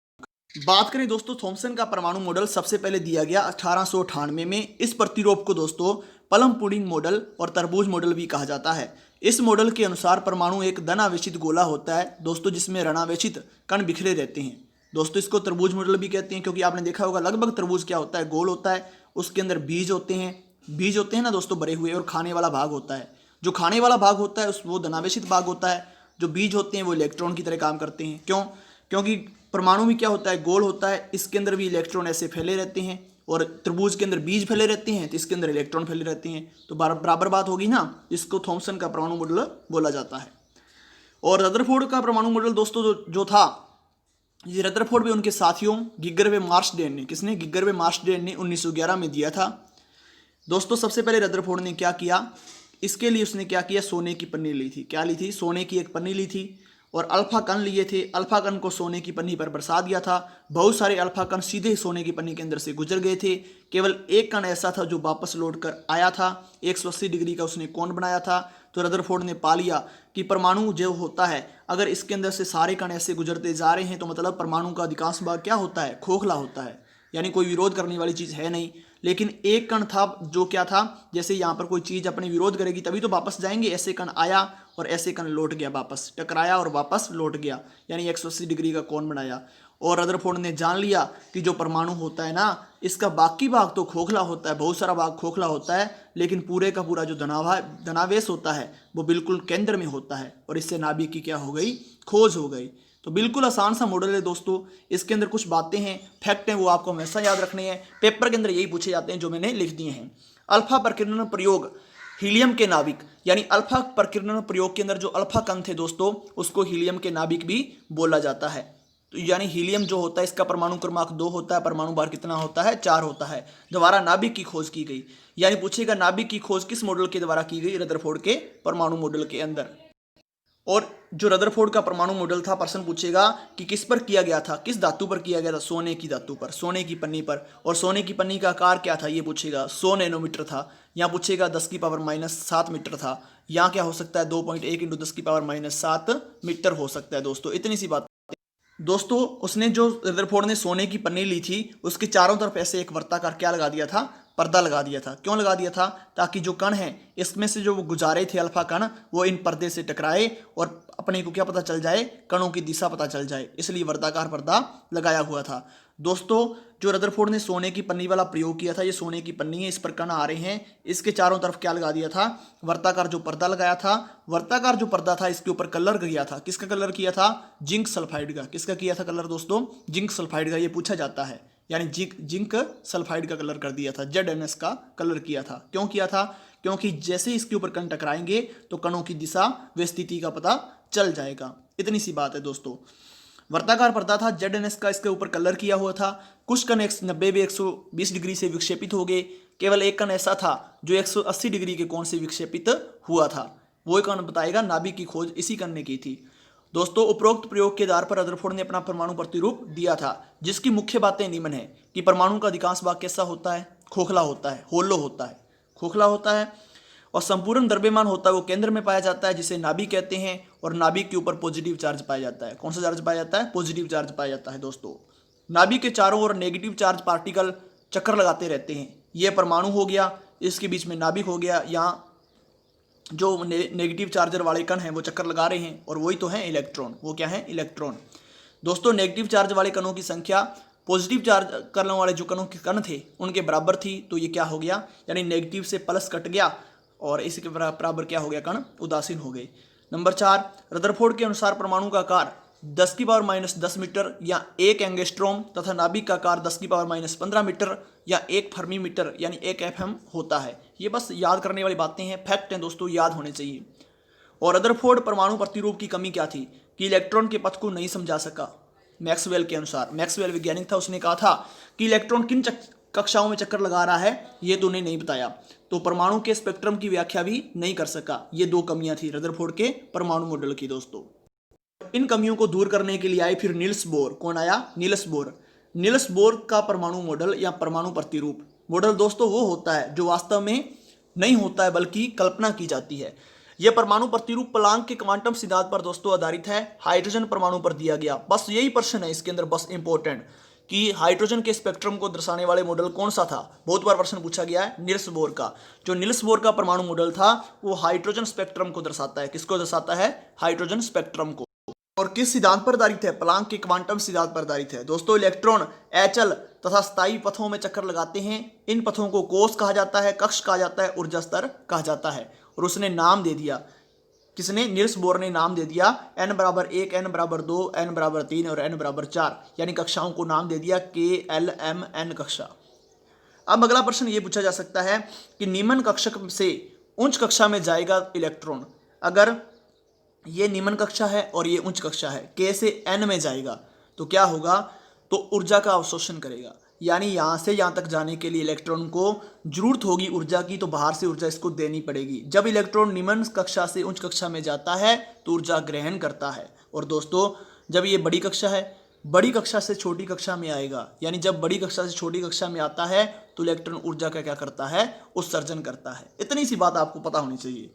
बात करें दोस्तों थॉमसन का परमाणु मॉडल सबसे पहले दिया गया 1898 में। इस प्रतिरूप को दोस्तों प्लम पुडिंग मॉडल और तरबूज मॉडल भी कहा जाता है। इस मॉडल के अनुसार परमाणु एक धनावेशित गोला होता है दोस्तों, जिसमें ऋणावेशित कण बिखरे रहते हैं। दोस्तों इसको तरबूज मॉडल भी कहते हैं, क्योंकि आपने देखा होगा लगभग तरबूज क्या होता है? गोल होता है, उसके अंदर बीज होते हैं ना दोस्तों भरे हुए, और खाने वाला भाग होता है। जो खाने वाला भाग होता है वो धनावेशित भाग होता है, जो बीज होते हैं वो इलेक्ट्रॉन की तरह काम करते हैं। क्यों? क्योंकि परमाणु में क्या होता है? गोल होता है, इसके अंदर भी इलेक्ट्रॉन ऐसे फैले रहते हैं, और तरबूज के अंदर बीज फैले रहते हैं तो इसके अंदर इलेक्ट्रॉन फैले रहते हैं, तो बराबर बात होगी ना। इसको थॉमसन का परमाणु मॉडल बोला जाता है। और रदरफोर्ड का परमाणु मॉडल दोस्तों जो था, ये रदरफोर्ड भी उनके साथियों गिगर व मार्शडेन ने, किसने? गिगर व मार्शडेन ने 1911 में दिया था दोस्तों। सबसे पहले रदरफोर्ड ने क्या किया? इसके लिए उसने क्या किया? सोने की पन्नी ली थी। क्या ली थी? सोने की एक पन्नी ली थी, और अल्फा कण लिए थे। अल्फा कण को सोने की पन्नी पर बरसा दिया था। बहुत सारे अल्फा कण सीधे सोने की पन्नी के अंदर से गुजर गए थे। केवल एक कण ऐसा था जो वापस लौट कर आया था। 180 डिग्री का उसने कोण बनाया था। तो रदरफोर्ड ने पा लिया कि परमाणु जो होता है, अगर इसके अंदर से सारे कण ऐसे गुजरते जा रहे हैं तो मतलब परमाणु का अधिकांश भाग क्या होता है, खोखला होता है, यानी कोई विरोध करने वाली चीज़ है नहीं। लेकिन एक कण था जो क्या था, जैसे यहाँ पर कोई चीज़ अपने विरोध करेगी तभी तो वापस जाएंगे। ऐसे कण आया और ऐसे कण लौट गया, वापस टकराया और वापस लौट गया, यानी 180 डिग्री का कोण बनाया। और रदरफोर्ड ने जान लिया कि जो परमाणु होता है ना, इसका बाकी भाग तो खोखला होता है, बहुत सारा भाग खोखला होता है, लेकिन पूरे का पूरा जो धनावेश होता है वो बिल्कुल केंद्र में होता है। और इससे नाभिक की क्या हो गई, खोज हो गई। तो बिल्कुल आसान सा मॉडल है दोस्तों। इसके अंदर कुछ बातें हैं, फैक्ट हैं, वो आपको हमेशा याद रखने हैं। पेपर के अंदर यही पूछे जाते हैं जो मैंने लिख दिए हैं। अल्फा प्रकीर्णन प्रयोग हीलियम के नाभिक, यानी अल्फा प्रकीर्णन प्रयोग के अंदर जो अल्फा कण थे दोस्तों, उसको हीलियम के नाभिक भी बोला जाता है। तो यानी हीलियम जो होता है इसका परमाणु क्रमांक 2 होता है, परमाणु भार कितना होता है, 4 होता है। द्वारा नाभिक की खोज की गई, यानी पूछेगा नाभिक की खोज किस मॉडल के द्वारा की गई, रदरफोर्ड के परमाणु मॉडल के अंदर। और जो रदरफोर्ड का परमाणु मॉडल था, प्रश्न पूछेगा कि किस पर किया गया था, किस धातु पर किया गया था, सोने की धातु पर, सोने की पन्नी पर। और सोने की पन्नी का आकार क्या था ये पूछेगा, 100 नैनोमीटर था। यहाँ पूछेगा 10⁻⁻7 मीटर था। यहाँ क्या हो सकता है, 2.1 × 10⁻⁻7 मीटर हो सकता है दोस्तों। इतनी सी बात दोस्तों। उसने जो रदरफोर्ड ने सोने की पन्नी ली थी, उसके चारों तरफ ऐसे एक वर्ताकार क्या लगा दिया था, पर्दा लगा दिया था। क्यों लगा दिया था, ताकि जो कण है इसमें से जो वो गुजारे थे अल्फा कण, वो इन पर्दे से टकराए और अपने को क्या पता चल जाए, कणों की दिशा पता चल जाए, इसलिए वर्ताकार पर्दा लगाया हुआ था। दोस्तों जो रदरफोर्ड ने सोने की पन्नी वाला प्रयोग किया था, ये सोने की पन्नी है, इस पर कण आ रहे हैं, इसके चारों तरफ क्या लगा दिया था, वर्ताकार जो पर्दा लगाया था। वर्ताकार जो पर्दा था इसके ऊपर कलर किया था, किसका कलर किया था, जिंक सल्फाइड का। किसका किया था कलर दोस्तों, जिंक सल्फाइड का। ये पूछा जाता है, यानी जिंक सल्फाइड का कलर कर दिया था, ZNS का कलर किया था। क्यों किया था, क्योंकि जैसे इसके ऊपर कण टकराएंगे तो कणों की दिशा व स्थिति का पता चल जाएगा। इतनी सी बात है दोस्तों। वर्ताकार पर्दा था, ZNS का, इसके ऊपर कलर किया हुआ था। कुछ कण 190 व 120 डिग्री से विक्षेपित हो गए। केवल एक कण ऐसा था जो 180 डिग्री के कोण से विक्षेपित हुआ था। वो कण बताएगा, नाभिक की खोज इसी कण ने की थी। दोस्तों उपरोक्त प्रयोग के आधार पर रदरफोर्ड ने अपना परमाणु प्रतिरूप दिया था, जिसकी मुख्य बातें निम्न है कि परमाणु का अधिकांश भाग कैसा होता है, खोखला होता है, होलो होता है, खोखला होता है। और संपूर्ण द्रव्यमान होता है वो केंद्र में पाया जाता है, जिसे नाभिक कहते हैं। और नाभिक के ऊपर पॉजिटिव चार्ज पाया जाता है। कौन सा चार्ज पाया जाता है, पॉजिटिव चार्ज पाया जाता है दोस्तों। नाभिक के चारों ओर नेगेटिव चार्ज पार्टिकल चक्कर लगाते रहते हैं। ये परमाणु हो गया, इसके बीच में नाभिक हो गया। यहाँ जो नेगेटिव चार्जर वाले कण हैं वो चक्कर लगा रहे हैं, और वही तो है इलेक्ट्रॉन। वो क्या है, इलेक्ट्रॉन। दोस्तों नेगेटिव चार्ज वाले कणों की संख्या पॉजिटिव चार्ज करने वाले जो कणों के कण थे उनके बराबर थी। तो ये क्या हो गया, यानी नेगेटिव से प्लस कट गया और इसके बराबर क्या हो गया, कण उदासीन हो गए। नंबर 4, रदरफोर्ड के अनुसार परमाणु का आकार 10⁻10 मीटर या 1 एंगस्ट्रॉम तथा नाभिक का आकार 10⁻15 मीटर या 1 फर्मी मीटर यानी 1 FM होता है। ये बस याद करने वाली बातें हैं, फैक्ट हैं दोस्तों, याद होने चाहिए। और रदरफोर्ड परमाणु प्रतिरूप की कमी क्या थी कि इलेक्ट्रॉन के पथ को नहीं समझा सका। मैक्सवेल के अनुसार, मैक्सवेल वैज्ञानिक था, उसने कहा था कि इलेक्ट्रॉन किन कक्षाओं में चक्कर लगा रहा है ये तो उन्हें नहीं बताया। तो परमाणु के स्पेक्ट्रम की व्याख्या भी नहीं कर सका। ये 2 कमियां थी रदरफोर्ड के परमाणु मॉडल की दोस्तों। इन कमियों को दूर करने के लिए आए फिर नील्स बोर। कौन आया, नील्स बोर। नील्स बोर का परमाणु मॉडल या परमाणु प्रतिरूप मॉडल दोस्तों वो होता है जो वास्तव में नहीं होता है बल्कि कल्पना की जाती है। यह परमाणु प्रतिरूप प्लांक के क्वांटम सिद्धांत पर दोस्तों आधारित है। हाइड्रोजन परमाणु पर दिया गया। बस यही प्रश्न है इसके अंदर, बस इंपॉर्टेंट, कि हाइड्रोजन के स्पेक्ट्रम को दर्शाने वाले मॉडल कौन सा था। बहुत बार प्रश्न पूछा गया है नील्स बोर का। जो नील्स बोर का परमाणु मॉडल था वो हाइड्रोजन स्पेक्ट्रम को दर्शाता है। किसको दर्शाता है, हाइड्रोजन स्पेक्ट्रम को। और किस सिद्धांत पर आधारित है, प्लांक के क्वांटम सिद्धांत पर आधारित है दोस्तों। इलेक्ट्रॉन अचल तथा स्थायी पथों में चक्कर लगाते हैं। इन पथों को कोष कहा जाता है, कक्ष कहा जाता है, ऊर्जा स्तर कहा जाता है। और उसने नाम दे दिया, किसने, नील्स बोर ने नाम दे दिया n = 1, n = 2, n = 3 और n = 4, यानी कक्षाओं को नाम दे दिया K, L, M, N कक्षा। अब अगला प्रश्न ये पूछा जा सकता है कि निम्न कक्षक से उच्च कक्षा में जाएगा इलेक्ट्रॉन। अगर ये निम्न कक्षा है और ये उच्च कक्षा है, K से N में जाएगा तो क्या होगा, तो ऊर्जा का अवशोषण करेगा। यानी यहाँ से यहाँ तक जाने के लिए इलेक्ट्रॉन को जरूरत होगी ऊर्जा की, तो बाहर से ऊर्जा इसको देनी पड़ेगी। जब इलेक्ट्रॉन निम्न कक्षा से उच्च कक्षा में जाता है तो ऊर्जा ग्रहण करता है और दोस्तों जब ये बड़ी कक्षा है, बड़ी कक्षा से छोटी कक्षा में आएगा, यानी जब बड़ी कक्षा से छोटी कक्षा में आता है तो इलेक्ट्रॉन ऊर्जा का क्या करता है, उत्सर्जन करता है। इतनी सी बात आपको पता होनी चाहिए।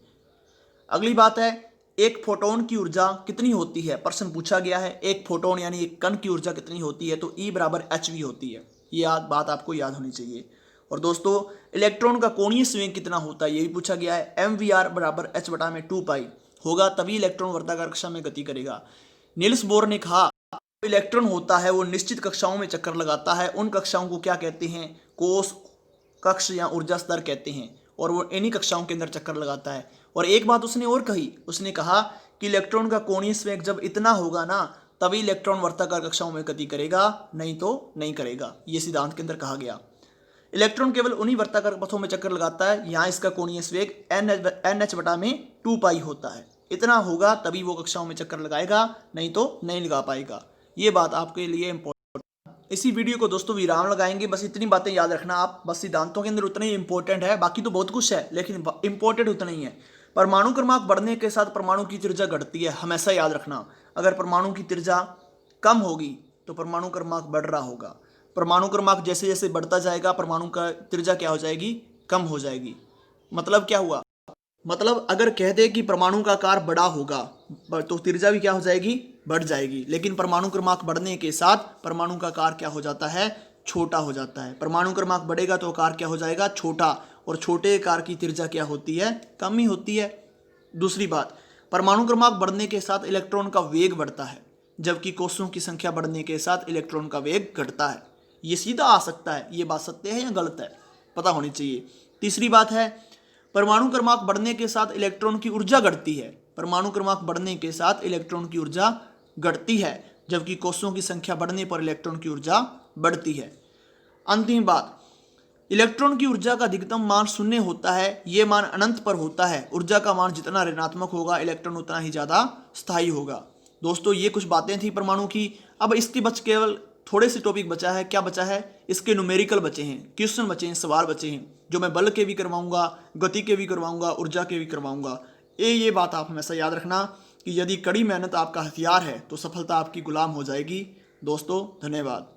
अगली बात है, एक फोटोन की ऊर्जा कितनी होती है, प्रश्न पूछा गया है। एक फोटोन यानी एक कण की ऊर्जा कितनी होती है, तो E बराबर HV होती है। ये बात आपको याद होनी चाहिए। और दोस्तों इलेक्ट्रॉन का कोणीय संवेग कितना होता है, ये भी पूछा गया है। MVR बराबर H/2π होगा, तभी इलेक्ट्रॉन वर्ताकार कक्षा में गति करेगा। नील्स बोर ने कहा इलेक्ट्रॉन होता है वो निश्चित कक्षाओं में चक्कर लगाता है। उन कक्षाओं को क्या कहते हैं, कोष कक्ष या ऊर्जा स्तर कहते हैं, और वो इन्हीं कक्षाओं के अंदर चक्कर लगाता है। और एक बात उसने और कही, उसने कहा कि इलेक्ट्रॉन का कोणीय संवेग जब इतना होगा ना, तभी इलेक्ट्रॉन वर्ताकार कक्षाओं में गति करेगा, नहीं तो नहीं करेगा। ये सिद्धांत के अंदर कहा गया। इलेक्ट्रॉन केवल उन्हीं वर्ताकार पथों में चक्कर लगाता है, यहाँ इसका कोणीय संवेग NH/2π होता है। इतना होगा तभी वो कक्षाओं में चक्कर लगाएगा, नहीं तो नहीं लगा पाएगा। ये बात आपके लिए इंपॉर्टेंट। इसी वीडियो को दोस्तों विराम लगाएंगे, बस इतनी बातें याद रखना आप। बस सिद्धांतों के अंदर उतना ही इंपॉर्टेंट है, बाकी तो बहुत कुछ है लेकिन इंपॉर्टेंट उतना ही है। परमाणु क्रमांक बढ़ने के साथ परमाणु की त्रिज्या घटती है, हमेशा याद रखना। अगर परमाणु की त्रिज्या कम होगी तो परमाणु क्रमांक बढ़ रहा होगा। परमाणु क्रमांक जैसे जैसे बढ़ता जाएगा परमाणु का त्रिज्या क्या हो जाएगी, कम हो जाएगी। मतलब क्या हुआ, मतलब अगर कह दे कि परमाणु का आकार बड़ा होगा तो त्रिज्या भी क्या हो जाएगी, बढ़ जाएगी। लेकिन परमाणु क्रमांक बढ़ने के साथ परमाणु का आकार क्या हो जाता है, छोटा हो जाता है। परमाणु क्रमांक बढ़ेगा तो आकार क्या हो जाएगा, छोटा, और छोटे आकार की त्रिज्या क्या होती है, कम ही होती है। दूसरी बात, परमाणु क्रमांक बढ़ने के साथ इलेक्ट्रॉन का वेग बढ़ता है, जबकि कोषों की संख्या बढ़ने के साथ इलेक्ट्रॉन का वेग घटता है। ये सीधा आ सकता है, ये बात सत्य है या गलत है, पता होनी चाहिए। तीसरी बात है, परमाणु क्रमांक बढ़ने के साथ इलेक्ट्रॉन की ऊर्जा घटती है। परमाणु क्रमांक बढ़ने के साथ इलेक्ट्रॉन की ऊर्जा घटती है, जबकि कोषों की संख्या बढ़ने पर इलेक्ट्रॉन की ऊर्जा बढ़ती है। अंतिम बात, इलेक्ट्रॉन की ऊर्जा का अधिकतम मान 0 होता है, ये मान अनंत पर होता है। ऊर्जा का मान जितना ऋणात्मक होगा इलेक्ट्रॉन उतना ही ज़्यादा स्थायी होगा। दोस्तों ये कुछ बातें थी परमाणु की। अब इसके केवल थोड़े से टॉपिक बचा है। क्या बचा है, इसके न्यूमेरिकल बचे हैं, क्वेश्चन बचे हैं, सवाल बचे हैं, जो मैं बल के भी करवाऊंगा, गति के भी करवाऊंगा, ऊर्जा के भी करवाऊंगा। ये बात आप हमेशा याद रखना कि यदि कड़ी मेहनत आपका हथियार है तो सफलता आपकी गुलाम हो जाएगी। दोस्तों धन्यवाद।